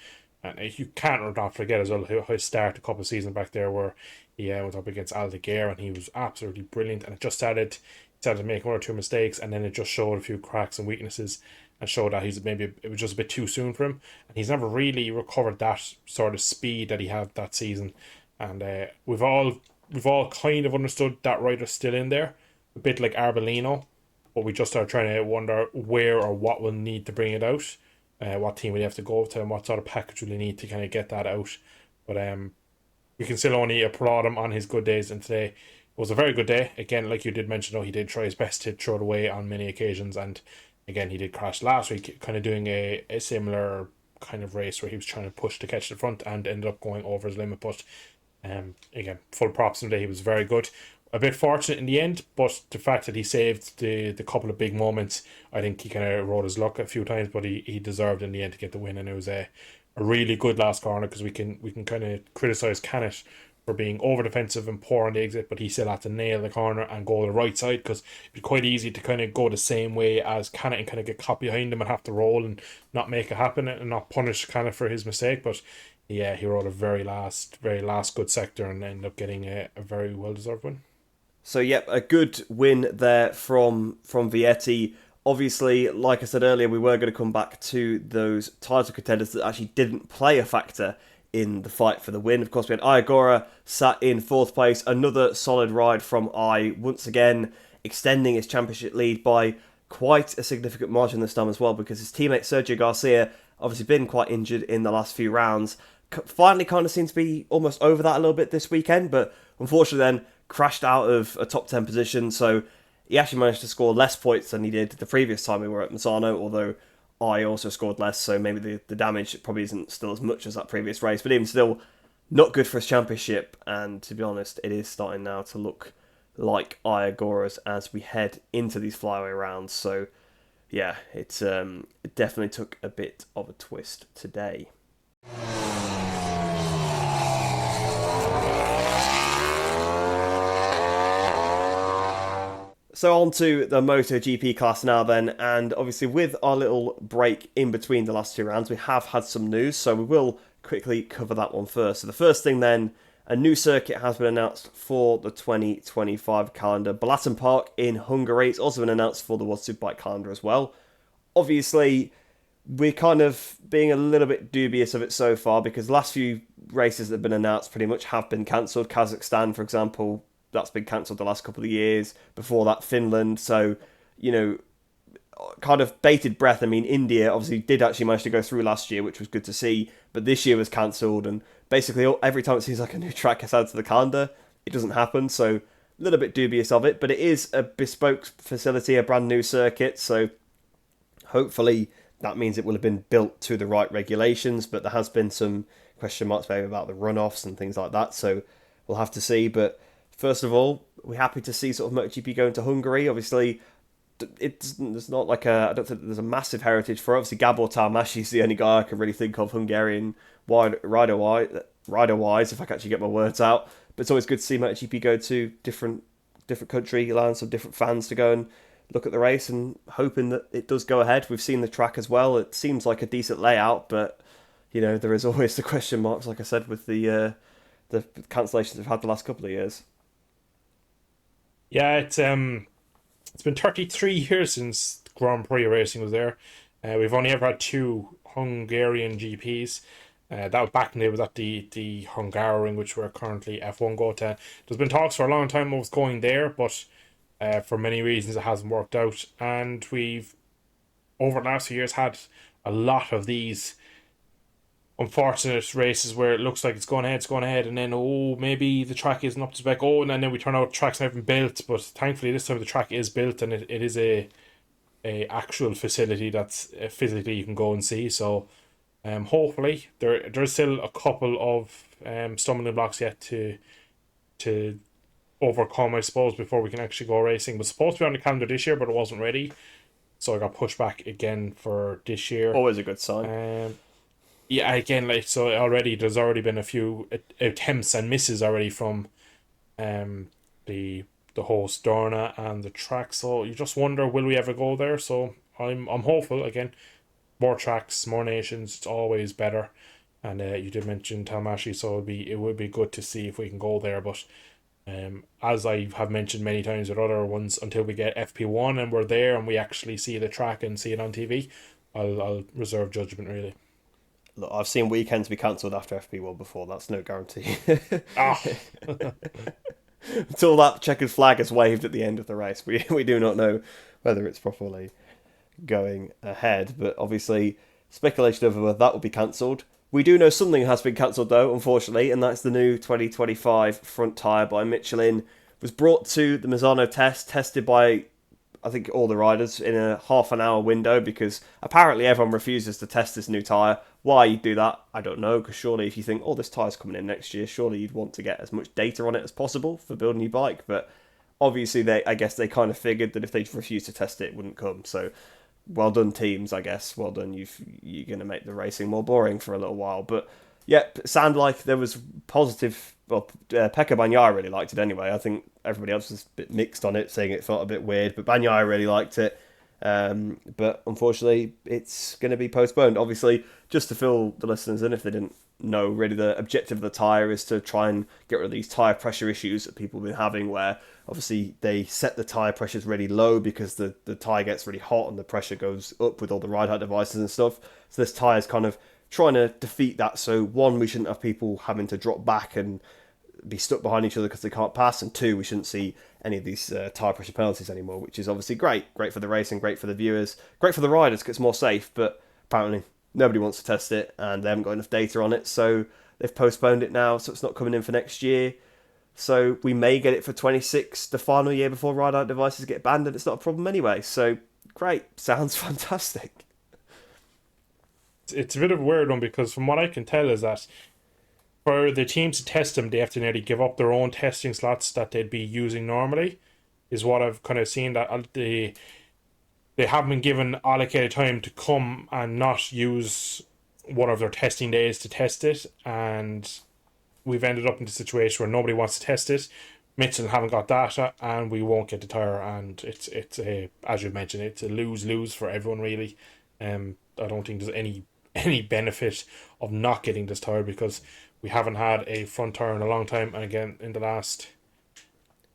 And you can't not forget as well how he started a couple of seasons back there where he was up against Aldeguer and he was absolutely brilliant. And it just started to make 1 or 2 mistakes, and then it just showed a few cracks and weaknesses and showed that it was just a bit too soon for him. And he's never really recovered that sort of speed that he had that season. And we've all kind of understood that rider's still in there, a bit like Arbolino, but we just are trying to wonder where or what we'll need to bring it out, what team we have to go to, and what sort of package will we need to kind of get that out. But we can still only applaud him on his good days, and today was a very good day. Again, like you did mention, he did try his best to throw it away on many occasions, and again, he did crash last week, kind of doing a similar kind of race where he was trying to push to catch the front and ended up going over his limit. But again, full props today. He was very good. A bit fortunate in the end, but the fact that he saved the couple of big moments, I think he kind of rode his luck a few times, but he deserved in the end to get the win. And it was a really good last corner, because we can kind of criticise Canet for being over defensive and poor on the exit, but he still had to nail the corner and go to the right side, because it'd be quite easy to kind of go the same way as Canet and kind of get caught behind him and have to roll and not make it happen and not punish Canet for his mistake. But yeah, he rode a very last good sector and ended up getting a very well deserved win. So yep, a good win there from Vietti. Obviously, like I said earlier, we were going to come back to those title contenders that actually didn't play a factor in the fight for the win. Of course, we had Iagora sat in 4th place. Another solid ride from once again extending his championship lead by quite a significant margin this time as well, because his teammate Sergio Garcia obviously been quite injured in the last few rounds. Finally kind of seems to be almost over that a little bit this weekend, but unfortunately then crashed out of a top 10 position, so he actually managed to score less points than he did the previous time we were at Misano, although I also scored less, so maybe the damage probably isn't still as much as that previous race, but even still, not good for his championship, and to be honest, it is starting now to look like Iagora's as we head into these flyaway rounds, so yeah, it definitely took a bit of a twist today. So on to the MotoGP class now then, and obviously with our little break in between the last 2 rounds, we have had some news, so we will quickly cover that one first. So the first thing then, a new circuit has been announced for the 2025 calendar. Balaton Park in Hungary. It's also been announced for the World Superbike calendar as well. Obviously, we're kind of being a little bit dubious of it so far, because the last few races that have been announced pretty much have been cancelled. Kazakhstan, for example, that's been cancelled the last couple of years. Before that, Finland. So, kind of bated breath. I mean, India obviously did actually manage to go through last year, which was good to see. But this year was cancelled. And basically, every time it seems like a new track gets added to the calendar, it doesn't happen. So, a little bit dubious of it. But it is a bespoke facility, a brand new circuit. So, hopefully, that means it will have been built to the right regulations. But there has been some question marks maybe about the runoffs and things like that. So, we'll have to see. But first of all, we're happy to see sort of MotoGP going to Hungary. Obviously, there's not like I don't think there's a massive heritage for it. Obviously, Gabor Talmashi is the only guy I can really think of Hungarian rider-wise, if I can actually get my words out. But it's always good to see MotoGP go to different country, allowing some different fans to go and look at the race and hoping that it does go ahead. We've seen the track as well. It seems like a decent layout, but there is always the question marks, like I said, with the cancellations we've had the last couple of years. Yeah, it's been 33 years since Grand Prix racing was there. We've only ever had 2 Hungarian GPs. That was back when they was at the Hungaroring, which we're currently F1 go to. There's been talks for a long time of going there, but for many reasons it hasn't worked out. And we've, over the last few years, had a lot of these unfortunate races where it looks like it's going ahead, and then maybe the track isn't up to spec. And then we turn out the track's not even built. But thankfully this time the track is built, and it is a actual facility that's physically you can go and see. So hopefully there's still a couple of stumbling blocks yet to overcome, I suppose, before we can actually go racing. It was supposed to be on the calendar this year, but it wasn't ready, so I got pushed back again for this year. Always a good sign. Yeah, again, there's already been a few attempts and misses already from the host Dorna and the track. So you just wonder, will we ever go there? So I'm hopeful. Again, more tracks, more nations, it's always better. And you did mention Talmashi, so it would be good to see if we can go there. But as I have mentioned many times with other ones, until we get FP1 and we're there and we actually see the track and see it on TV, I'll reserve judgment, really. Look, I've seen weekends be cancelled after FP1 before. That's no guarantee. Until that checkered flag is waved at the end of the race, we do not know whether it's properly going ahead. But obviously, speculation over whether that will be cancelled. We do know something has been cancelled, though, unfortunately, and that's the new 2025 front tyre by Michelin. It was brought to the Misano tested by, I think, all the riders in a half an hour window, because apparently everyone refuses to test this new tyre. Why you do that, I don't know, because surely if you think, this tyre's coming in next year, surely you'd want to get as much data on it as possible for building your bike. But obviously, I guess they kind of figured that if they refused to test it, it wouldn't come. So well done, teams, I guess. Well done, you're going to make the racing more boring for a little while. But yeah, it sounded like there was positive. Well, Pekka Bagnaia really liked it anyway. I think everybody else was a bit mixed on it, saying it felt a bit weird. But Bagnaia really liked it. But unfortunately, it's going to be postponed. Obviously, just to fill the listeners in, if they didn't know, really the objective of the tyre is to try and get rid of these tyre pressure issues that people have been having, where obviously they set the tyre pressures really low because the tyre gets really hot and the pressure goes up with all the ride height devices and stuff. So this tyre is kind of trying to defeat that. So one, we shouldn't have people having to drop back and be stuck behind each other because they can't pass, and two, we shouldn't see any of these tire pressure penalties anymore, which is obviously great for the racing, great for the viewers, great for the riders because it's more safe, but apparently nobody wants to test it and they haven't got enough data on it, so they've postponed it now, so it's not coming in for next year. So we may get it for 26, the final year before ride-out devices get banned, and it's not a problem anyway. So great, sounds fantastic. It's a bit of a weird one because from what I can tell is that for the teams to test them, they have to nearly give up their own testing slots that they'd be using normally, is what I've kind of seen, that they haven't been given allocated time to come and not use one of their testing days to test it, and we've ended up in a situation where nobody wants to test it. Michelin haven't got data, and we won't get the tyre, and it's a, as you mentioned, it's a lose for everyone really. I don't think there's any benefit of not getting this tyre because we haven't had a front tyre in a long time, and again in the last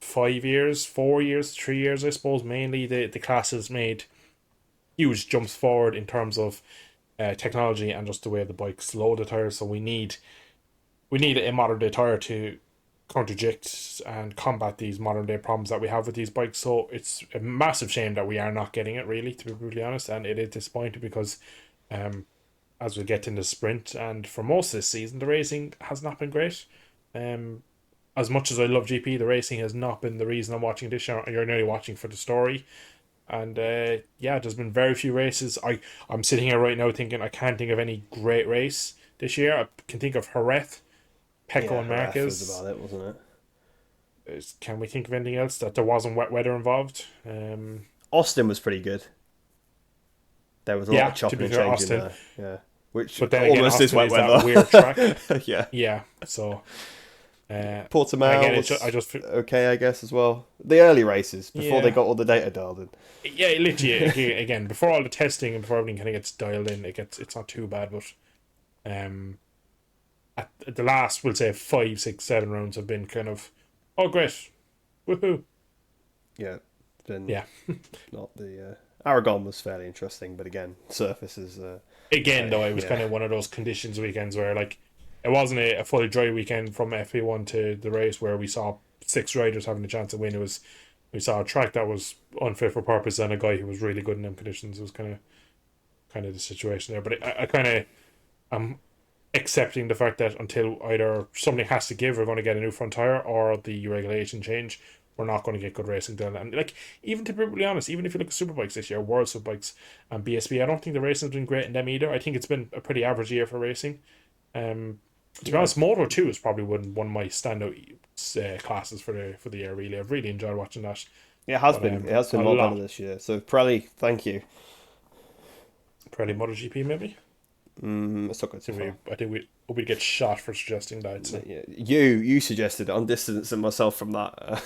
5 years, 4 years, 3 years, I suppose, mainly the class has made huge jumps forward in terms of technology and just the way the bikes load the tyres. So we need a modern day tyre to contradict and combat these modern day problems that we have with these bikes. So it's a massive shame that we are not getting it, really, to be brutally honest, and it is disappointing because as we get into sprint and for most of this season, the racing has not been great. As much as I love GP, the racing has not been the reason I'm watching this year. You're nearly watching for the story. And there's been very few races. I'm sitting here right now thinking I can't think of any great race this year. I can think of Jerez, Pecco and Marquez. Was about it, wasn't it? Can we think of anything else that there wasn't wet weather involved? Austin was pretty good. There was a lot of chopping and changing Austin, there. Yeah. Which but then almost again, is wet weather. That weird track. Yeah. Yeah. So Portimao was okay, I guess, as well. The early races before they got all the data dialed in. Yeah, literally. Again, before all the testing and before everything kind of gets dialed in, it's not too bad. But at the last, we'll say 5, 6, 7 rounds have been kind of, oh great, woohoo. Yeah. Then yeah. Not the Aragon was fairly interesting, but again, surface is again though it was kind of one of those conditions weekends where like it wasn't a fully dry weekend from FP1 to the race where we saw 6 riders having a chance to win. We saw a track that was unfit for purpose and a guy who was really good in them conditions. It was kind of the situation there. But I kind of am accepting the fact that until either something has to give, we're going to get a new front tire, or the regulation change, we're not going to get good racing done. And like, even to be brutally honest, even if you look at Superbikes this year, World Superbikes and BSB, I don't think the racing has been great in them either. I think it's been a pretty average year for racing. To be honest, Moto 2 is probably one of my standout classes for the year. Really, I've really enjoyed watching that. Yeah, it has been. It has been a lot better this year. So Pirelli, thank you. Pirelli Motogp, maybe. Let's not go too far. I think we'd get shot for suggesting that. So. Yeah, you suggested it. I'm distancing myself from that.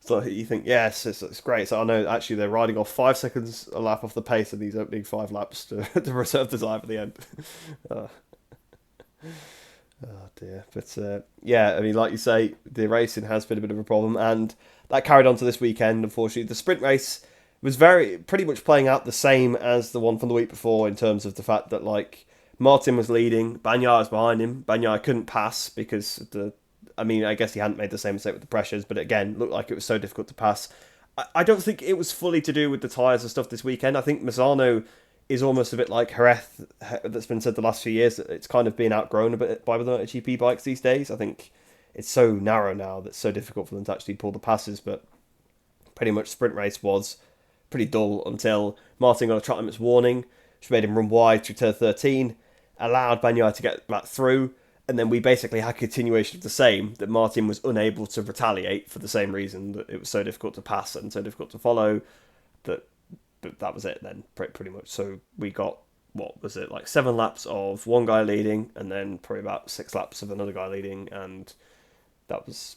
So you think, yes, it's great. So I know actually they're riding off 5 seconds a lap off the pace of these opening 5 laps to reserve the time at the end. Oh dear. But yeah, I mean, like you say, the racing has been a bit of a problem, and that carried on to this weekend, unfortunately. The sprint race was pretty much playing out the same as the one from the week before in terms of the fact that, like, Martin was leading, Bagnaia was behind him. Bagnaia couldn't pass because I guess he hadn't made the same mistake with the pressures, but again, looked like it was so difficult to pass. I don't think it was fully to do with the tyres and stuff this weekend. I think Misano is almost a bit like Jerez, that's been said the last few years, that it's kind of been outgrown a bit by the MotoGP bikes these days. I think it's so narrow now that it's so difficult for them to actually pull the passes, but pretty much sprint race was pretty dull until Martin got a track limits warning, which made him run wide through turn 13, allowed Bagnaia to get back through, and then we basically had a continuation of the same, that Martin was unable to retaliate for the same reason, that it was so difficult to pass and so difficult to follow, that was it then, pretty much. So we got, what was it, like 7 laps of one guy leading, and then probably about 6 laps of another guy leading, and that was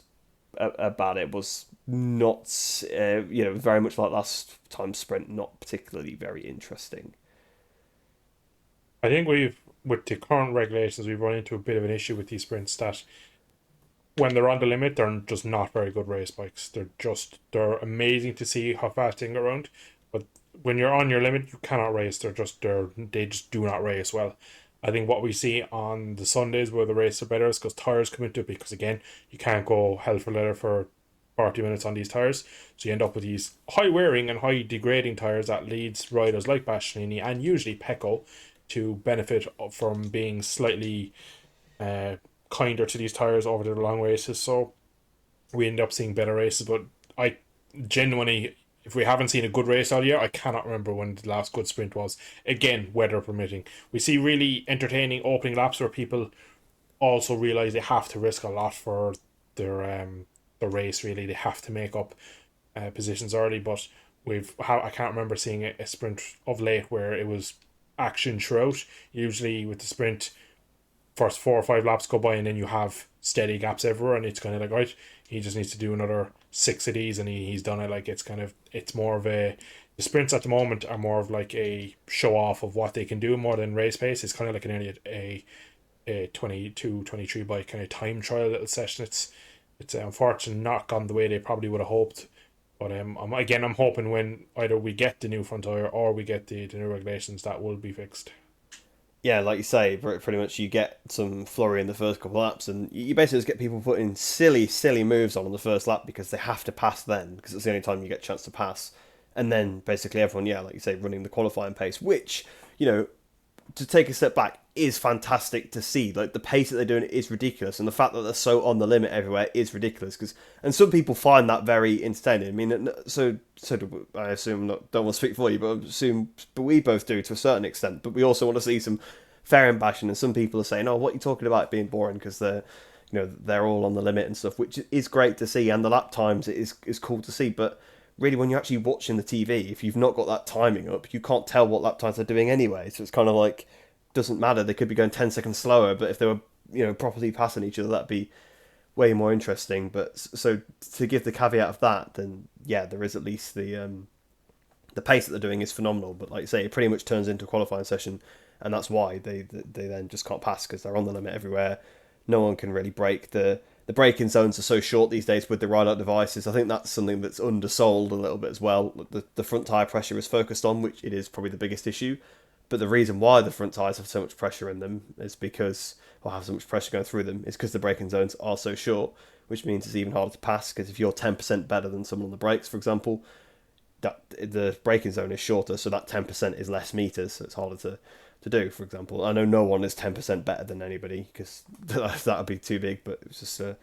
about it. Was not, very much like last time's sprint, not particularly very interesting. I think with the current regulations, we've run into a bit of an issue with these sprints that when they're on the limit, they're just not very good race bikes. They're amazing to see how fast they can go around, but when you're on your limit, you cannot race. They just do not race well. I think what we see on the Sundays where the races are better is because tires come into it. Because again, you can't go hell for leather for 40 minutes on these tires, so you end up with these high wearing and high degrading tires that leads riders like Bastianini and usually Pecco to benefit from being slightly kinder to these tires over the long races. So we end up seeing better races. But I genuinely, if we haven't seen a good race all year, I cannot remember when the last good sprint was. Again, weather permitting. We see really entertaining opening laps where people also realize they have to risk a lot for their the race. Really, they have to make up positions early. But I can't remember seeing a sprint of late where it was action throughout. Usually with the sprint, first 4 or 5 laps go by and then you have steady gaps everywhere, and it's kind of like, right, he just needs to do another 6 of these and he's done it. Like, it's more of the sprints at the moment are more of like a show off of what they can do more than race pace. It's kind of like a 22, 23 bike kind of time trial little session. It's unfortunately not gone the way they probably would have hoped. But I'm hoping when either we get the new front tire or we get the new regulations, that will be fixed. Yeah, like you say, pretty much you get some flurry in the first couple of laps, and you basically just get people putting silly moves on the first lap because they have to pass then, because it's the only time you get a chance to pass. And then basically everyone, yeah, like you say, running the qualifying pace, which, to take a step back, is fantastic to see. Like, the pace that they're doing is ridiculous, and the fact that they're so on the limit everywhere is ridiculous. And some people find that very entertaining. I mean, so do I assume. Don't want to speak for you, but we both do to a certain extent. But we also want to see some fair and bashing. And some people are saying, "Oh, what are you talking about being boring?" Because they're all on the limit and stuff, which is great to see. And the lap times is cool to see, but really, when you're actually watching the TV, if you've not got that timing up, you can't tell what lap times they're doing anyway. So it's kind of like, doesn't matter. They could be going 10 seconds slower, but if they were, properly passing each other, that'd be way more interesting. But so to give the caveat of that, then yeah, there is at least the pace that they're doing is phenomenal. But like I say, it pretty much turns into a qualifying session, and that's why they then just can't pass, because they're on the limit everywhere. No one can really break the braking zones are so short these days with the ride-out devices. I think that's something that's undersold a little bit as well. The front tyre pressure is focused on, which it is probably the biggest issue. But the reason why the front tyres have so much pressure in them is because, or have so much pressure going through them, is because the braking zones are so short, which means it's even harder to pass, because if you're 10% better than someone on the brakes, for example, that the braking zone is shorter, so that 10% is less meters, so it's harder to do, for example. I know no one is 10% better than anybody, because that would be too big, but it was just a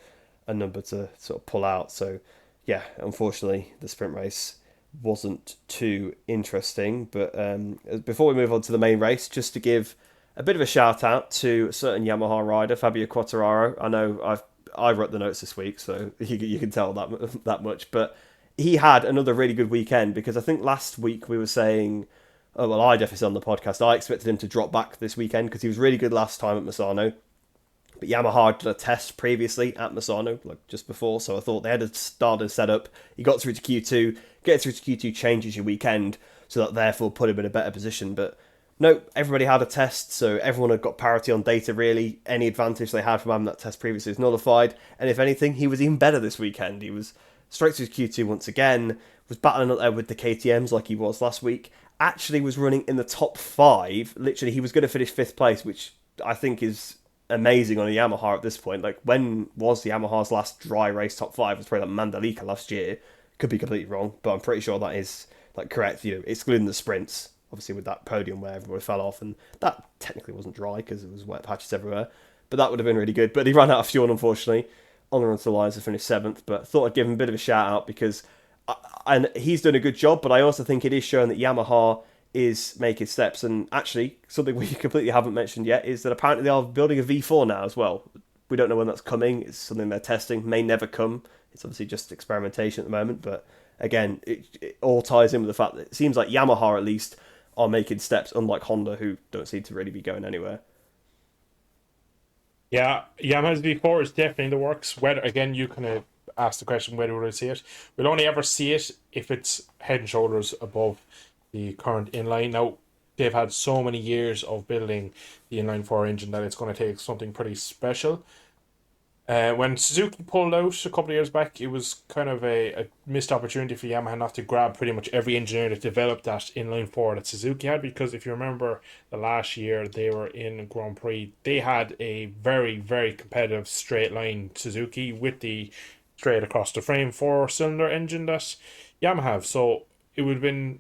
number to sort of pull out. So yeah, unfortunately the sprint race wasn't too interesting. But before we move on to the main race, just to give a bit of a shout out to a certain Yamaha rider, Fabio Quartararo. I know I wrote the notes this week, so you can tell that much, but he had another really good weekend, because I think last week we were saying, oh, well, I definitely said on the podcast, I expected him to drop back this weekend because he was really good last time at Misano. But Yamaha did a test previously at Misano, like just before, so I thought they had a starter set up. He got through to Q2. Get through to Q2 changes your weekend, so that therefore put him in a better position. But no, everybody had a test, so everyone had got parity on data, really. Any advantage they had from having that test previously is nullified. And if anything, he was even better this weekend. He was straight through Q2 once again, was battling up there with the KTMs like he was last week. Actually was running in the top 5. Literally, he was going to finish 5th place, which I think is amazing on a Yamaha at this point. Like, when was the Yamaha's last dry race top 5? It was probably like Mandalika last year. Could be completely wrong, but I'm pretty sure that is like correct, excluding the sprints, obviously, with that podium where everybody fell off, and that technically wasn't dry because it was wet patches everywhere, but that would have been really good. But he ran out of fuel, unfortunately, on the run to the lines to finish 7th, but thought I'd give him a bit of a shout out, because and he's done a good job, but I also think it is showing that Yamaha is making steps. And actually, something we completely haven't mentioned yet is that apparently they are building a V4 now as well. We don't know when that's coming. It's something they're testing, may never come. It's obviously just experimentation at the moment, but again, it all ties in with the fact that it seems like Yamaha at least are making steps, unlike Honda, who don't seem to really be going anywhere. Yeah, Yamaha's V4 is definitely in the works. Whether, again, you kind of asked the question, whether we'll see it. We'll only ever see it if it's head and shoulders above the current inline. Now, they've had so many years of building the inline 4 engine that it's going to take something pretty special. When Suzuki pulled out a couple of years back, it was kind of a missed opportunity for Yamaha not to grab pretty much every engineer that developed that inline four that Suzuki had. Because if you remember the last year they were in Grand Prix, they had a very, very competitive straight line Suzuki with the straight across the frame four-cylinder engine that Yamaha have. So it would have been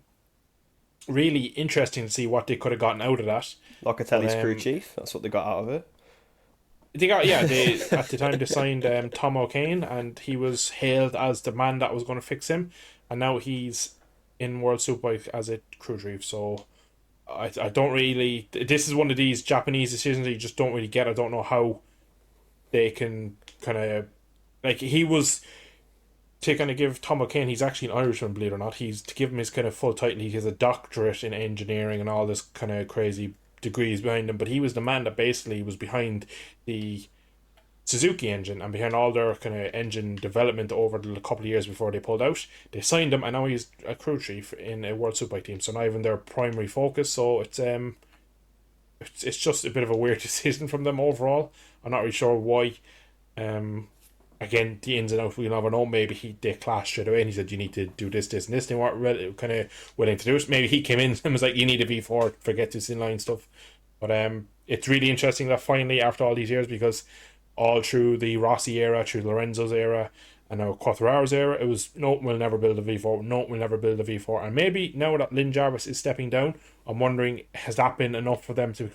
really interesting to see what they could have gotten out of that. Locatelli's crew chief. That's what they got out of it. They got they at the time they signed Tom O'Kane, and he was hailed as the man that was going to fix him, and now he's in World Superbike as a crew chief. So I don't really. This is one of these Japanese decisions that you just don't really get. I don't know how they can kind of like he was to kind of give Tom O'Kane. He's actually an Irishman, believe it or not. He's to give him his kind of full title. He has a doctorate in engineering and all this kind of crazy degrees behind him, but he was the man that basically was behind the Suzuki engine and behind all their kind of engine development over the couple of years before they pulled out. They signed him, and now he's a crew chief in a World Superbike team. So not even their primary focus. So it's just a bit of a weird decision from them overall. I'm not really sure why. Again, the ins and outs we'll never know. Maybe they clashed straight away and he said you need to do this, this and this. They weren't kind of willing to do it. Maybe he came in and was like, you need a V4, forget this inline stuff. But it's really interesting that finally after all these years, because all through the Rossi era, through Lorenzo's era, and now Quartararo's era, it was no, we'll never build a V4, no, we'll never build a V4. And maybe now that Lynn Jarvis is stepping down, I'm wondering, has that been enough for them to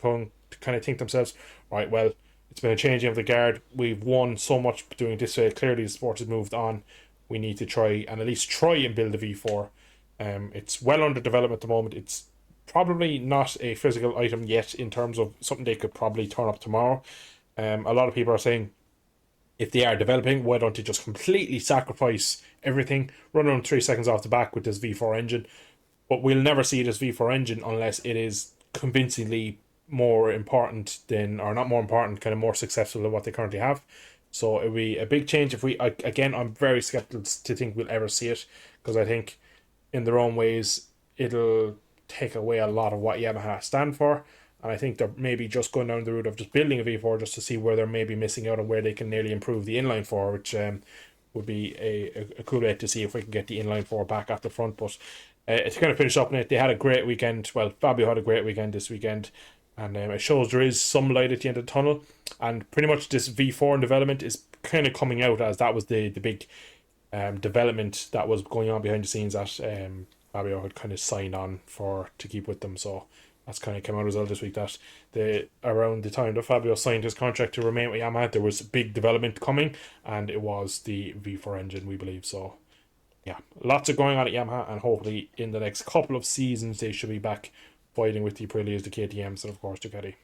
kind of think themselves, right, well, it's been a changing of the guard. We've won so much doing this way. Clearly, the sport has moved on. We need to try and at least try and build a V4. It's well under development at the moment. It's probably not a physical item yet in terms of something they could probably turn up tomorrow. A lot of people are saying if they are developing, why don't they just completely sacrifice everything, run around 3 seconds off the back with this V4 engine? But we'll never see this V4 engine unless it is convincingly more important than, or not more important, kind of more successful than what they currently have. So it'll be a big change if again, I'm very skeptical to think we'll ever see it, because I think in their own ways it'll take away a lot of what Yamaha stand for, and I think they're maybe just going down the route of just building a V4 just to see where they're maybe missing out and where they can nearly improve the inline 4, which would be a cool way to see if we can get the inline 4 back at the front. But to kind of finish up on it, they had a great weekend. Well, Fabio had a great weekend this weekend, and it shows there is some light at the end of the tunnel, and pretty much this V4 in development is kind of coming out, as that was the big development that was going on behind the scenes that Fabio had kind of signed on for to keep with them. So that's kind of came out as well this week, that around the time that Fabio signed his contract to remain with Yamaha, there was big development coming, and it was the V4 engine, we believe. So yeah, lots of going on at Yamaha, and hopefully in the next couple of seasons they should be back fighting with the Aprilias, the KTMs, and of course Ducati.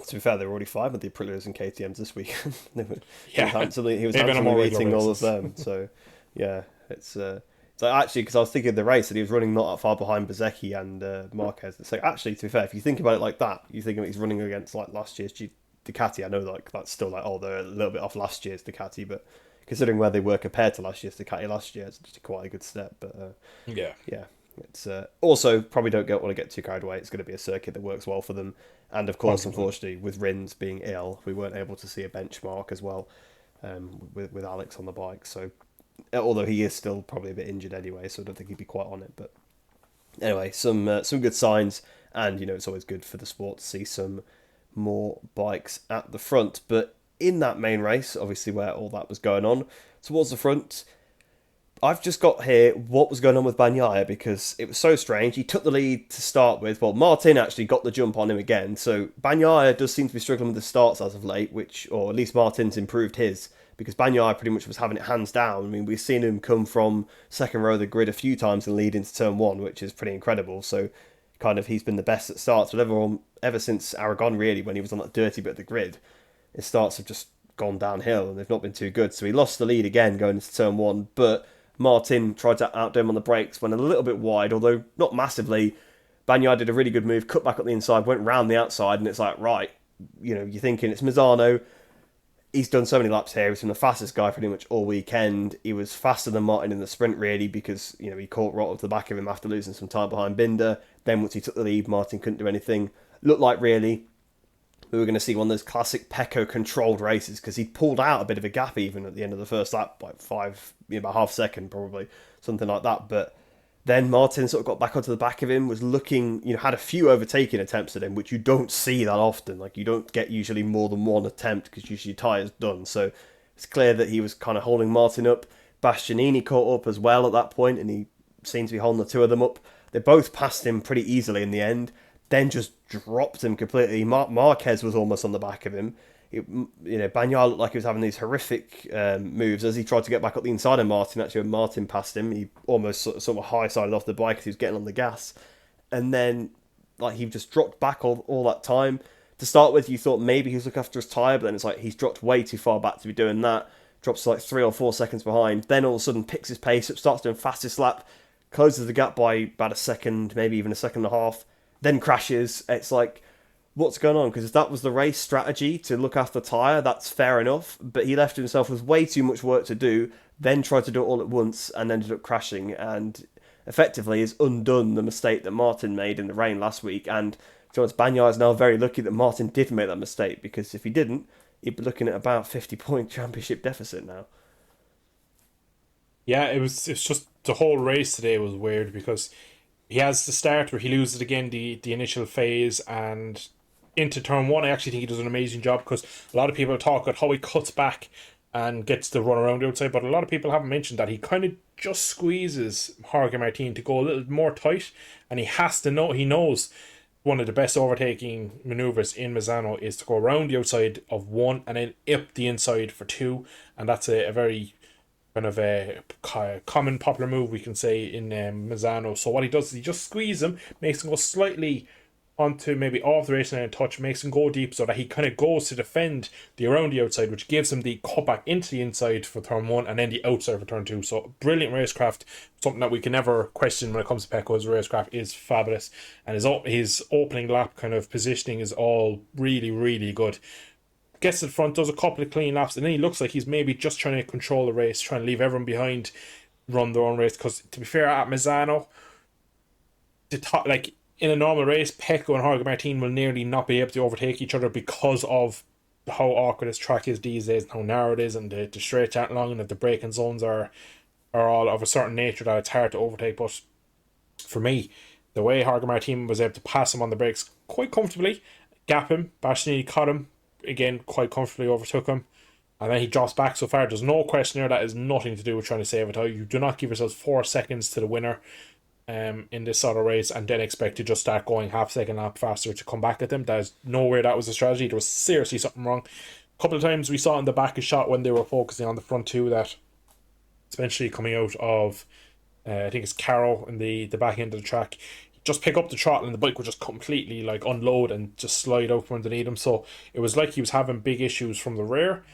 To be fair, they were already fine with the Aprilias and KTMs this week. He was They've handsomely been on more regular beating all of basis. them. So yeah, it's so actually, because I was thinking of the race and he was running not that far behind Bezzecchi and Marquez. It's like, actually, to be fair, if you think about it like that, you think of he's running against like last year's Ducati. I know like that's still like, oh, they're a little bit off last year's Ducati, but considering where they were compared to last year's Ducati last year, it's just quite a good step. But Yeah. it's also probably don't want to get too carried away. It's going to be a circuit that works well for them, and of course, unfortunately, with Rins being ill, we weren't able to see a benchmark as well with Alex on the bike. So, although he is still probably a bit injured anyway, so I don't think he'd be quite on it. But anyway, some good signs, and it's always good for the sport to see some more bikes at the front. But in that main race, obviously where all that was going on, towards the front, I've just got here what was going on with Bagnaia, because it was so strange. He took the lead to start with. Well, Martin actually got the jump on him again. So Bagnaia does seem to be struggling with the starts as of late, or at least Martin's improved his, because Bagnaia pretty much was having it hands down. I mean, we've seen him come from second row of the grid a few times and lead into turn one, which is pretty incredible. So kind of he's been the best at starts, but ever since Aragon, really, when he was on that dirty bit of the grid, his starts have just gone downhill and they've not been too good. So he lost the lead again going into turn one, but Martin tried to outdo him on the brakes, went a little bit wide, although not massively. Bagnaia did a really good move, cut back up the inside, went round the outside, and it's like, right, you're thinking it's Mazzano. He's done so many laps here. He's been the fastest guy pretty much all weekend. He was faster than Martin in the sprint, really, because he caught right up to the back of him after losing some time behind Binder. Then once he took the lead, Martin couldn't do anything. Looked like really we were going to see one of those classic Pecco controlled races, because he pulled out a bit of a gap even at the end of the first lap, like about half second probably, something like that. But then Martin sort of got back onto the back of him, was looking, had a few overtaking attempts at him, which you don't see that often. Like, you don't get usually more than one attempt, because usually your tyre's done. So it's clear that he was kind of holding Martin up. Bastianini caught up as well at that point, and he seemed to be holding the two of them up. They both passed him pretty easily in the end, then just dropped him completely. Marquez was almost on the back of him. Bagnaia looked like he was having these horrific moves as he tried to get back up the inside of Martin. Actually, when Martin passed him, he almost sort of high-sided off the bike as he was getting on the gas. And then he just dropped back all that time. To start with, you thought maybe he was looking after his tyre, but then it's like he's dropped way too far back to be doing that. Drops to 3 or 4 seconds behind. Then all of a sudden picks his pace up, starts doing fastest lap, closes the gap by about a second, maybe even a second and a half, then crashes. It's like, what's going on? Because if that was the race strategy to look after the tyre, that's fair enough. But he left himself with way too much work to do, then tried to do it all at once and ended up crashing, and effectively has undone the mistake that Martin made in the rain last week. And Jonas Bagnaia is now very lucky that Martin did make that mistake, because if he didn't, he'd be looking at about 50-point championship deficit now. Yeah, it's just the whole race today was weird, because he has the start where he loses again the initial phase, and into turn one, I actually think he does an amazing job, because a lot of people talk about how he cuts back and gets the run around the outside, but a lot of people haven't mentioned that he kind of just squeezes Jorge Martin to go a little more tight, and he knows one of the best overtaking maneuvers in Misano is to go around the outside of one and then up the inside for two, and that's a very kind of a common popular move, we can say, in Misano. So what he does is he just squeezes him, makes him go slightly onto maybe off the racing line and touch, makes him go deep so that he kind of goes to defend the around the outside, which gives him the cutback into the inside for turn one and then the outside for turn two. So brilliant racecraft, something that we can never question when it comes to Pecco. His racecraft is fabulous, and his opening lap kind of positioning is all really, really good. Gets to the front, does a couple of clean laps, and then he looks like he's maybe just trying to control the race, trying to leave everyone behind, run their own race. Because to be fair, at Misano, in a normal race, Pecco and Jorge Martin will nearly not be able to overtake each other because of how awkward this track is these days, and how narrow it is, and the straights aren't long, and that the braking zones are all of a certain nature that it's hard to overtake. But for me, the way Jorge Martin was able to pass him on the brakes quite comfortably, gap him, Bastianini caught him, again, quite comfortably overtook him, and then he drops back so far. There's no question there that is nothing to do with trying to save it out. You do not give yourselves 4 seconds to the winner in this sort of race and then expect to just start going half-second lap faster to come back at them. That is nowhere that was a strategy. There was seriously something wrong. A couple of times we saw in the back of shot when they were focusing on the front two, that especially coming out of I think it's Caro in the back end of the track, just pick up the throttle and the bike would just completely unload and just slide out from underneath him. So it was like he was having big issues from the rear.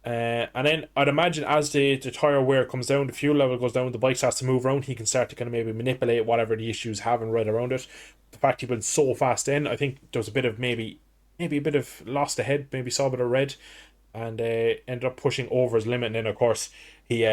And then I'd imagine as the tyre wear comes down, the fuel level goes down, the bike starts to move around, he can start to kind of maybe manipulate whatever the issues having right around it. The fact he went so fast in, I think there was a bit of maybe a bit of lost ahead, maybe saw a bit of red, and ended up pushing over his limit. And then of course he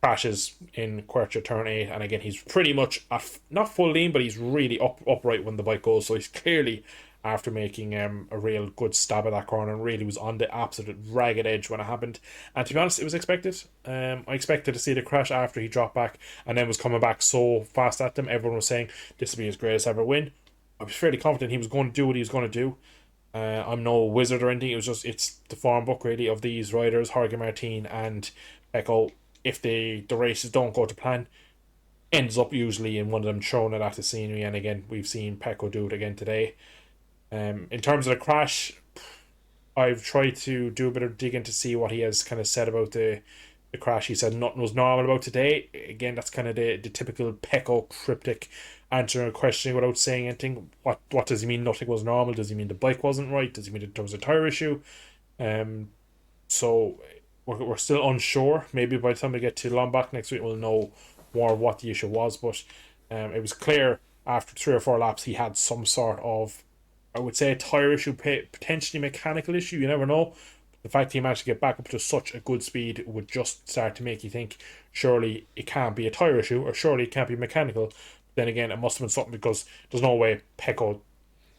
crashes in Quercia turn 8, and again he's pretty much not full lean, but he's really upright when the bike goes. So he's clearly, after making a real good stab at that corner, and really was on the absolute ragged edge when it happened. And to be honest, it was expected. I expected to see the crash after he dropped back and then was coming back so fast at them. Everyone was saying this will be his greatest ever win. I was fairly confident he was going to do what he was going to do. I'm no wizard or anything. It's the form book really of these riders, Jorge Martin and Pecco. If the races don't go to plan, ends up usually in one of them throwing it at the scenery. And again, we've seen Pecco do it again today. In terms of the crash, I've tried to do a bit of digging to see what he has kind of said about the crash. He said nothing was normal about today. Again, that's kind of the typical Pecco cryptic answering a question without saying anything. What does he mean nothing was normal? Does he mean the bike wasn't right? Does he mean that there was a tyre issue? So we're still unsure. Maybe by the time we get to Lombok next week, we'll know more what the issue was. But it was clear after 3 or 4 laps he had some sort of, I would say, a tyre issue, potentially mechanical issue. You never know. The fact he managed to get back up to such a good speed would just start to make you think, surely it can't be a tyre issue, or surely it can't be mechanical. Then again, it must have been something, because there's no way Pecco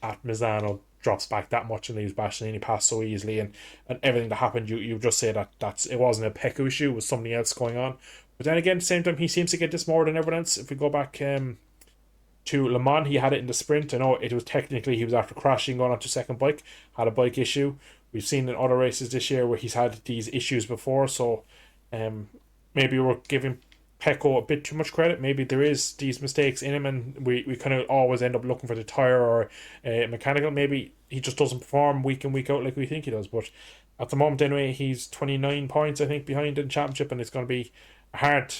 at Misano drops back that much and leaves Bastianini pass so easily, and everything that happened, you just say that it wasn't a Pecco issue, it was something else going on. But then again, at the same time, he seems to get this more than everyone else. If we go back to Le Mans, he had it in the sprint. I know it was technically, he was after crashing going onto second bike, had a bike issue. We've seen in other races this year where he's had these issues before, so maybe we're giving Pecco a bit too much credit. Maybe there is these mistakes in him, and we kind of always end up looking for the tyre or mechanical. Maybe he just doesn't perform week in, week out like we think he does. But at the moment, anyway, he's 29 points, I think, behind in the championship, and it's going to be a hard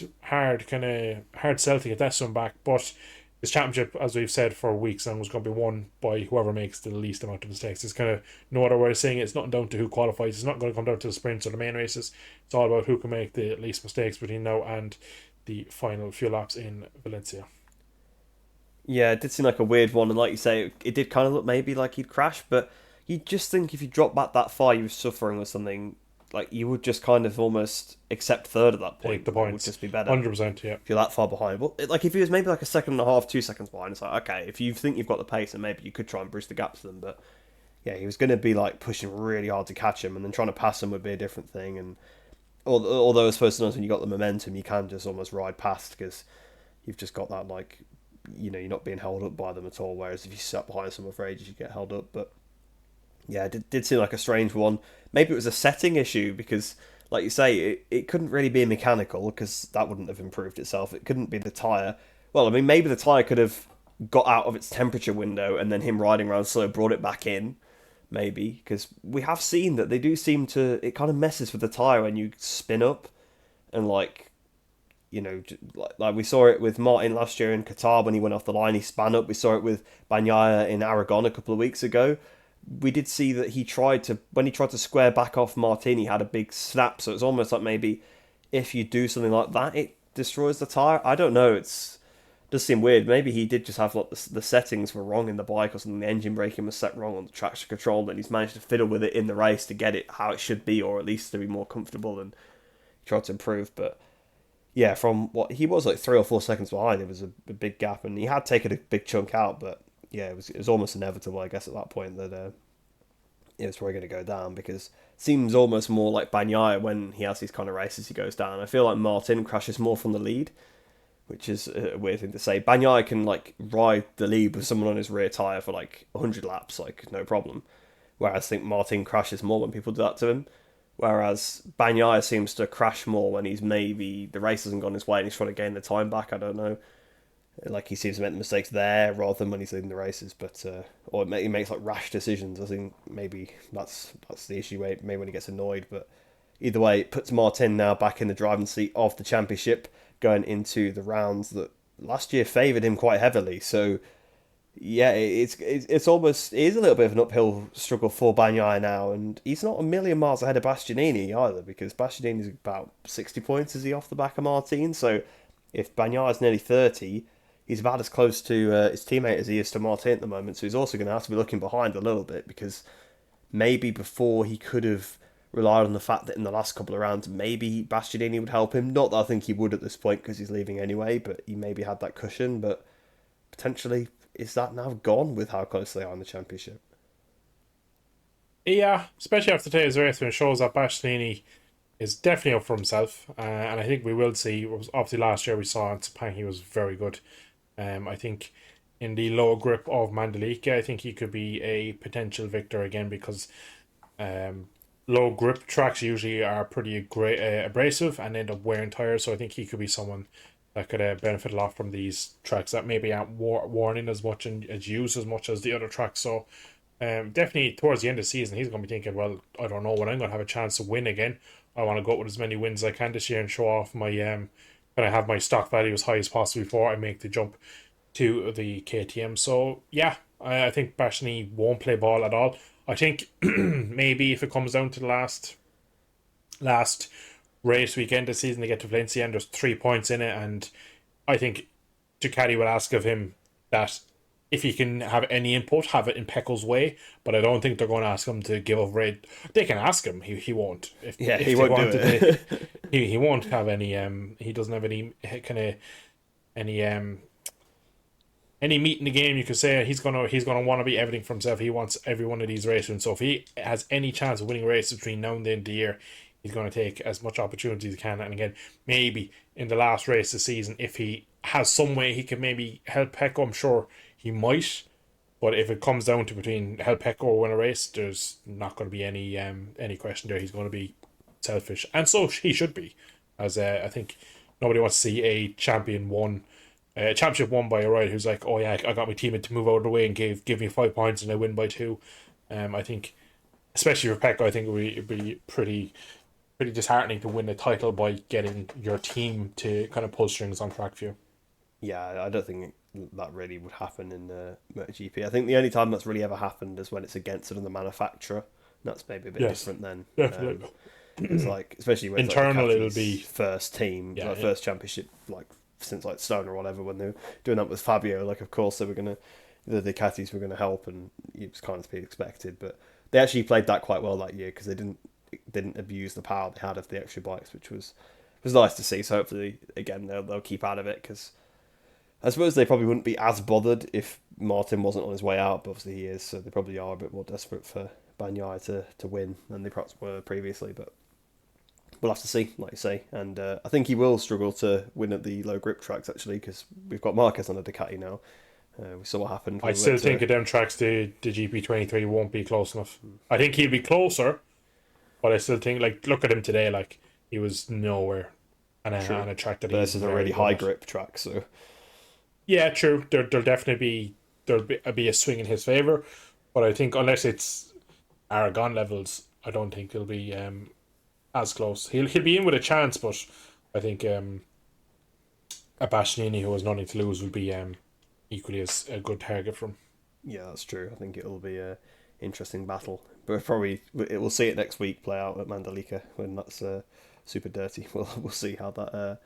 sell to get that one back. But this championship, as we've said for weeks, and was going to be won by whoever makes the least amount of mistakes. It's kind of no other way of saying it. It's not down to who qualifies. It's not going to come down to the sprints or the main races. It's all about who can make the least mistakes between now and the final few laps in Valencia. Yeah, it did seem like a weird one, and like you say, it did kind of look maybe like he'd crash, but you'd just think if you dropped back that far, you were suffering or something, like you would just kind of almost accept third at that point. Take the points. It would just be better. 100%, yeah. If you're that far behind. But like if he was maybe like a second and a half, 2 seconds behind, it's like, okay, if you think you've got the pace, then maybe you could try and bridge the gap to them. But yeah, he was going to be like pushing really hard to catch him, and then trying to pass him would be a different thing. And although I suppose sometimes when you got the momentum, you can just almost ride past because you've just got that, like, you know, you're not being held up by them at all. Whereas if you sat behind someone for ages, you get held up. But yeah, it did seem like a strange one. Maybe it was a setting issue because, like you say, it couldn't really be mechanical because that wouldn't have improved itself. It couldn't be the tyre. Well, I mean, maybe the tyre could have got out of its temperature window and then him riding around slow brought it back in. Maybe, because we have seen that they do seem to, it kind of messes with the tyre when you spin up, and like, you know, like we saw it with Martin last year in Qatar when he went off the line, he span up. We saw it with Bagnaia in Aragon a couple of weeks ago. We did see that when he tried to square back off Martin, he had a big snap, so it's almost like maybe if you do something like that, it destroys the tyre. I don't know, does seem weird. Maybe he did just have like the settings were wrong in the bike or something. The engine braking was set wrong on the traction control, and he's managed to fiddle with it in the race to get it how it should be, or at least to be more comfortable and try to improve. But yeah, from what he was like 3 or 4 seconds behind, it was a big gap, and he had taken a big chunk out. But yeah, it was almost inevitable, I guess, at that point that it was probably going to go down, because it seems almost more like Bagnaia when he has these kind of races he goes down. I feel like Martin crashes more from the lead, which is a weird thing to say. Bagnaia can like ride the lead with someone on his rear tyre for like 100 laps, like no problem. Whereas I think Martin crashes more when people do that to him. Whereas Bagnaia seems to crash more when he's maybe the race hasn't gone his way and he's trying to gain the time back. I don't know. Like he seems to make the mistakes there rather than when he's leading the races, but or he makes like rash decisions. I think maybe that's the issue. Maybe when he gets annoyed, but either way, it puts Martin now back in the driving seat of the championship, going into the rounds that last year favoured him quite heavily. So yeah, it's almost, it is a little bit of an uphill struggle for Bagnaia now, and he's not a million miles ahead of Bastianini either, because Bastianini's about 60 points, is he, off the back of Martin? So if Bagnaia's nearly 30, he's about as close to his teammate as he is to Martin at the moment. So he's also going to have to be looking behind a little bit, because maybe before he could have relied on the fact that in the last couple of rounds, maybe Bastianini would help him. Not that I think he would at this point because he's leaving anyway, but he maybe had that cushion. But potentially, is that now gone with how close they are in the championship? Yeah, especially after today's race, when it shows that Bastianini is definitely up for himself. And I think we will see, obviously last year we saw in Sepang he was very good. I think in the low grip of Mandalika, I think he could be a potential victor again, because low grip tracks usually are pretty great, abrasive and end up wearing tires. So I think he could be someone that could benefit a lot from these tracks that maybe aren't worn in as much and as used as much as the other tracks. So definitely towards the end of the season, he's going to be thinking, well, I don't know when I'm going to have a chance to win again. I want to go with as many wins as I can this year and show off my can I have my stock value as high as possible before I make the jump to the KTM. So yeah, I think Bastianini won't play ball at all. I think maybe if it comes down to the last race weekend this season, they get to Valencia and there's 3 points in it, and I think Ducati will ask of him that if he can have any input, have it in Pecco's way, but I don't think they're going to ask him to give up rate. They can ask him, he won't. He won't do it. He won't have any. He doesn't have any kind of any any meat in the game, you could say he's gonna want to be everything for himself. He wants every one of these races. So if he has any chance of winning a race between now and the end of the year, he's going to take as much opportunity as he can. And again, maybe in the last race of the season, if he has some way he can maybe help Pecco, I'm sure he might. But if it comes down to between help Pecco or win a race, there's not going to be any question there. He's going to be selfish, and so he should be, as I think nobody wants to see a championship won by a rider who's like, oh yeah, I got my teammate to move out of the way and give me 5 points and I win by 2. I think, especially for Pecco, I think it'd be pretty disheartening to win the title by getting your team to kind of pull strings on track for you. Yeah, I don't think that really would happen in MotoGP. I think the only time that's really ever happened is when it's against another manufacturer. That's maybe a bit different then. Definitely. It's like, especially when internal, like it'll be first team, first championship, like since like Stone or whatever. When they were doing that with Fabio, like of course they were gonna, the Ducatis were gonna help, and it was kind of to be expected. But they actually played that quite well that year because they didn't abuse the power they had of the extra bikes, which was nice to see. So hopefully, again, they'll keep out of it, because I suppose they probably wouldn't be as bothered if Martin wasn't on his way out, but obviously he is, so they probably are a bit more desperate for Bagnaia to win than they perhaps were previously. But we'll have to see, like you say. And I think he will struggle to win at the low grip tracks, actually, because we've got Marquez on a Ducati now. We saw what happened. I still think at them tracks the GP23 won't be close enough. I think he'll be closer, but I still think, like, look at him today, like, he was nowhere on a track that this is a really high grip track, so... Yeah, true. There'll definitely be a swing in his favour, but I think unless it's Aragon levels, I don't think he'll be as close. He'll be in with a chance, but I think a Bastianini who has nothing to lose will be equally as a good target for him. Yeah, that's true. I think it'll be a interesting battle, but probably we'll see it next week play out at Mandalika when that's super dirty. We'll see how that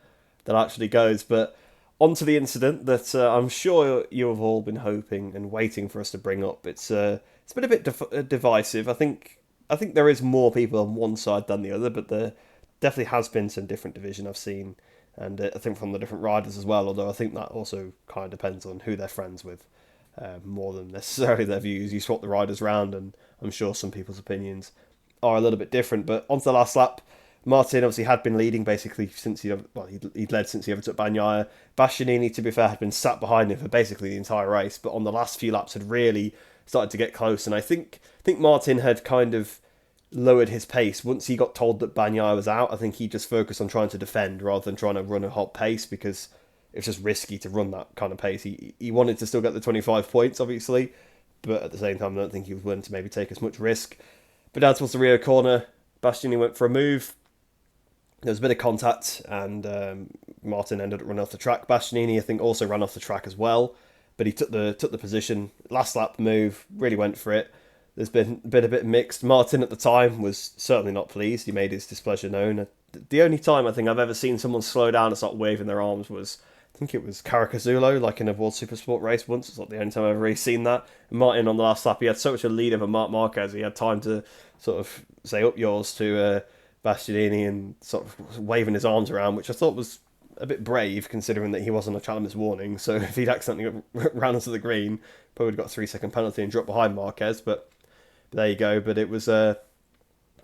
actually goes, but. On to the incident that I'm sure you have all been hoping and waiting for us to bring up. It's been a bit divisive. I think there is more people on one side than the other, but there definitely has been some different division I've seen, and I think from the different riders as well. Although I think that also kind of depends on who they're friends with, more than necessarily their views. You swap the riders around, and I'm sure some people's opinions are a little bit different. But on to the last lap. Martin obviously had been leading basically since he'd led since he overtook Bagnaia. Bastianini, to be fair, had been sat behind him for basically the entire race, but on the last few laps had really started to get close. And I think Martin had kind of lowered his pace once he got told that Bagnaia was out. I think he just focused on trying to defend rather than trying to run a hot pace, because it's just risky to run that kind of pace. He wanted to still get the 25 points, obviously, but at the same time, I don't think he was willing to maybe take as much risk. But down towards the Rio corner, Bastianini went for a move. There was a bit of contact, and Martin ended up running off the track. Bastianini, I think, also ran off the track as well, but he took the position. Last lap move, really went for it. There's been a bit mixed. Martin at the time was certainly not pleased. He made his displeasure known. The only time I think I've ever seen someone slow down and start waving their arms was, I think it was Caricasulo, like in a World Supersport race once. It's not the only time I've ever really seen that. And Martin on the last lap, he had so much a lead over Marc Marquez. He had time to sort of say up yours to Bastianini and sort of waving his arms around, which I thought was a bit brave considering that he wasn't a challenger's warning. So if he'd accidentally ran onto the green, probably got a 3-second penalty and dropped behind Marquez. But there you go. But it was a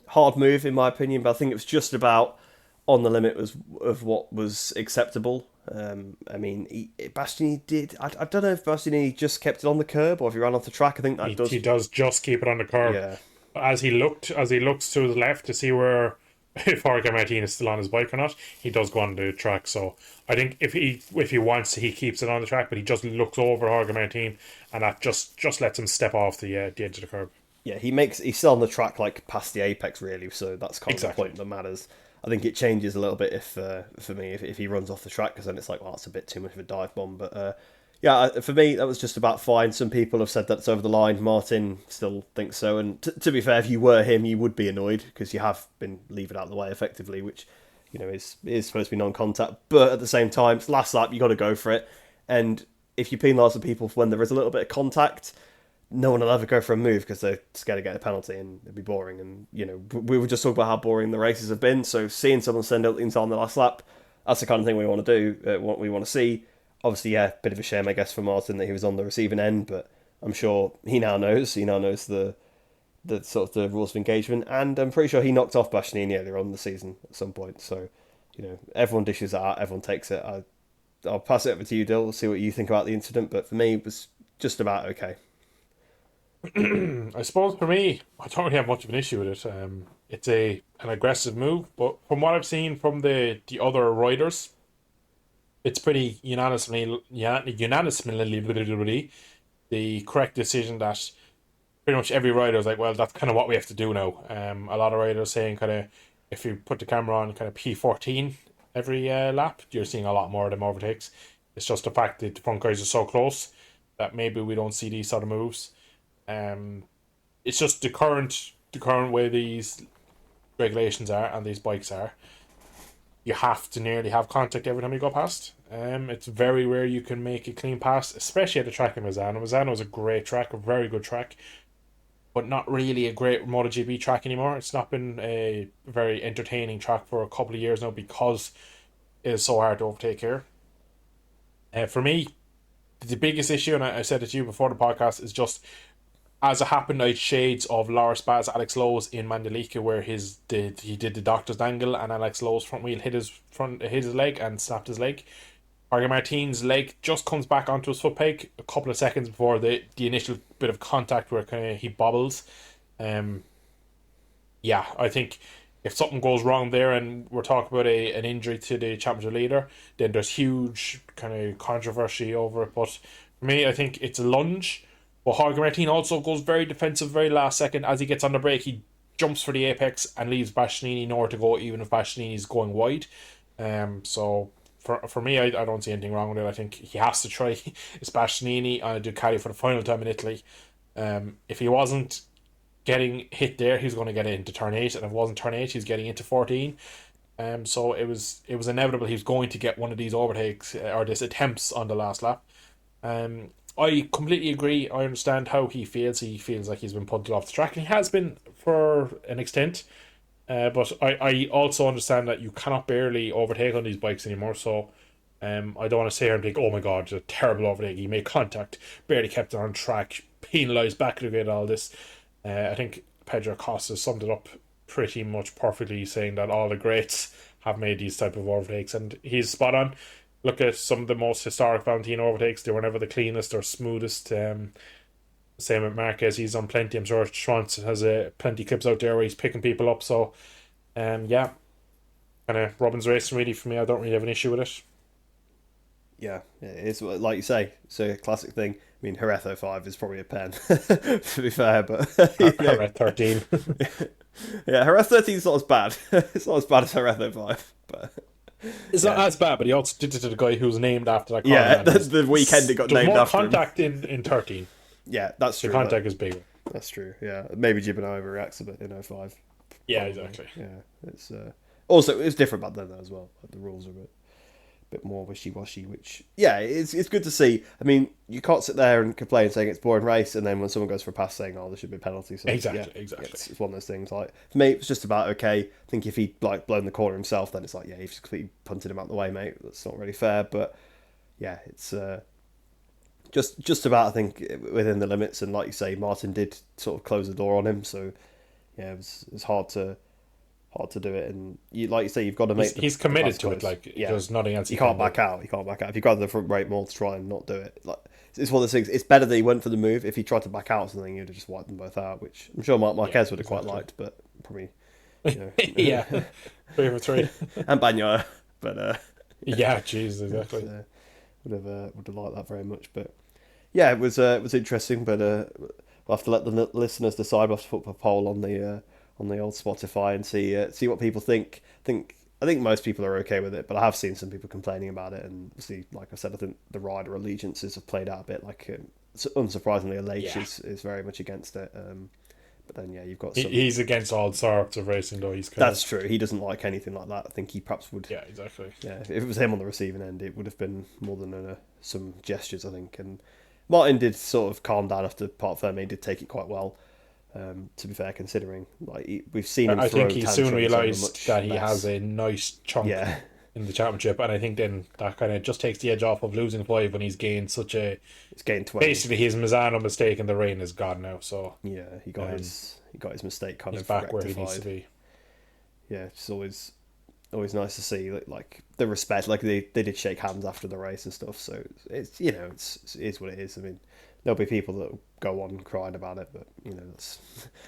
hard move in my opinion. But I think it was just about on the limit of what was acceptable. I mean, Bastianini did. I don't know if Bastianini just kept it on the curb or if he ran off the track. I think that he does just keep it on the curb. Yeah. As he looks to the left to see where if Jorge Martin is still on his bike or not, he does go on the track. So I think if he wants to, he keeps it on the track, but he just looks over Jorge Martin, and that just lets him step off the edge of the curb. Yeah, he's still on the track like past the apex really, so that's kind of the point that matters. I think it changes a little bit if for me if he runs off the track, because then it's like, well, that's a bit too much of a dive bomb. But yeah, for me, that was just about fine. Some people have said that's over the line. Martin still thinks so. And to be fair, if you were him, you would be annoyed because you have been leaving out of the way effectively, which, you know, is supposed to be non-contact. But at the same time, it's last lap, you got to go for it. And if you penalise the people when there is a little bit of contact, no one will ever go for a move because they're scared to get a penalty and it'd be boring. And, you know, we were just talking about how boring the races have been. So seeing someone send out the inside on the last lap, that's the kind of thing we want to do, what we want to see. obviously, yeah, bit of a shame, I guess, for Martin that he was on the receiving end, but I'm sure he now knows. He now knows the sort of the rules of engagement, and I'm pretty sure he knocked off Bastianini earlier on in the season at some point. So, everyone dishes it out, everyone takes it. I'll pass it over to you, Dill, see what you think about the incident, but for me, it was just about okay. I suppose for me, I don't really have much of an issue with it. It's an aggressive move, but from what I've seen from the other riders, it's pretty unanimously the correct decision that pretty much every rider is like, well, that's kind of what we have to do now. A lot of riders saying kind of if you put the camera on kind of P14 every lap, you're seeing a lot more of them overtakes. It's just the fact that the front guys are so close that maybe we don't see these sort of moves. It's just the current way these regulations are and these bikes are. You have to nearly have contact every time you go past. It's very rare you can make a clean pass, especially at the track in Misano. Misano is a great track, a very good track, but not really a great MotoGP track anymore. It's not been a very entertaining track for a couple of years now because it is so hard to overtake here. For me, the biggest issue, and I said it to you before the podcast, is just as it happened, I had shades of Loris Baz, Alex Lowe's in Mandalika, where he did the doctor's dangle, and Alex Lowe's front wheel hit his leg and snapped his leg. Jorge Martin's leg just comes back onto his foot peg a couple of seconds before the initial bit of contact where kind of he bobbles. Yeah, I think if something goes wrong there and we're talking about an injury to the championship leader, then there's huge kind of controversy over it. But for me, I think it's a lunge. But Jorge Martin also goes very defensive very last second. As he gets on the brake, he jumps for the apex and leaves Bastianini nowhere to go, even if Bastianini's going wide. So for me, I don't see anything wrong with it. I think he has to try. It's Bastianini on a Ducati for the final time in Italy. If he wasn't getting hit there, he was going to get into turn 8, and if it wasn't turn 8, he's getting into 14. So it was inevitable he was going to get one of these overtakes or these attempts on the last lap. I completely agree. I understand how he feels. He feels like he's been punted off the track, and he has been for an extent. But I also understand that you cannot barely overtake on these bikes anymore. So I don't want to sit here and think, oh my God, it's a terrible overtake. He made contact, barely kept it on track, penalised back to get all this. I think Pedro Costa summed it up pretty much perfectly, saying that all the greats have made these type of overtakes, and he's spot on. Look at some of the most historic Valentino overtakes. They were never the cleanest or smoothest. Same with Marquez. He's on plenty. I'm sure Schwantz has plenty clips out there where he's picking people up. So, yeah. Kind of Robin's racing really for me. I don't really have an issue with it. Yeah, it's like you say. It's a classic thing. I mean, Jerez 05 is probably a pen, to be fair. But Jerez 13. Yeah, Jerez 13 is not as bad. It's not as bad as Jerez 05. But... It's not as bad, but he also did it to the guy who was named after that car. Yeah, that's the weekend it got named after him. There's more contact in 13. Yeah, that's true. The contact is bigger. That's true, yeah. Maybe Gibano overreacts a bit in 05. Yeah, exactly. Yeah, it's also, it's different back then as well. Like, the rules are a bit more wishy-washy, which, yeah, it's good to see. I mean, you can't sit there and complain saying it's a boring race, and then when someone goes for a pass saying, oh, there should be a penalty. So, exactly. It's one of those things. Like, for me, it's just about okay. I think if he'd blown the corner himself, then it's like, yeah, you've just completely punted him out the way, mate. That's not really fair. But yeah, it's just about, I think, within the limits. And like you say, Martin did sort of close the door on him, so yeah, it's hard to do it. And like you say, you've got to make. He's committed to it. Like, there's nothing else. You can't back out. You can't back out. If you grab the front brake more to try and not do it, like, it's one of those things. It's better that he went for the move. If he tried to back out something, he'd have just wiped them both out, which I'm sure Marquez would have quite liked, but probably, yeah, 3 for 3, and Bagnaia, but yeah, jeez, exactly. Would have liked that very much, but yeah, it was interesting. But we'll have to let the listeners decide. We'll have to put a poll on the old Spotify and see what people think. I think most people are okay with it, but I have seen some people complaining about it. And see, like I said, I think the rider allegiances have played out a bit. Like, unsurprisingly, Aleix is very much against it. But then, yeah, you've got some... He's against all sorts of racing, though. That's true. He doesn't like anything like that. I think he perhaps would... Yeah, exactly. Yeah, if it was him on the receiving end, it would have been more than some gestures, I think. And Martin did sort of calm down after part Ferme. He did take it quite well. To be fair, considering like we've seen him. I think he soon realised that he has a nice chunk. Yeah, in the championship, and I think then that kind of just takes the edge off of losing 5 when he's gained such a. It's gained 20. Basically, his Misano mistake in the rain is gone now, so Yeah, he got his mistake kind he's of back rectified. where he needs to be. Yeah, it's always nice to see like the respect. Like they did shake hands after the race and stuff. So it's it is what it is. I mean, there'll be people that go on crying about it, but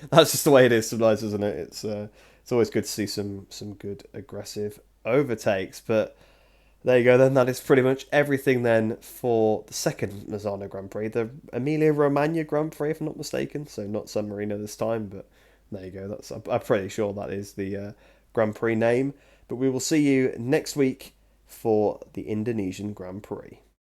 that's just the way it is sometimes, isn't it? It's always good to see some good aggressive overtakes. But there you go. Then that is pretty much everything then for the second Misano Grand Prix, the Emilia Romagna Grand Prix, if I'm not mistaken. So not San Marino this time, but there you go. I'm pretty sure that is the Grand Prix name. But we will see you next week for the Indonesian Grand Prix.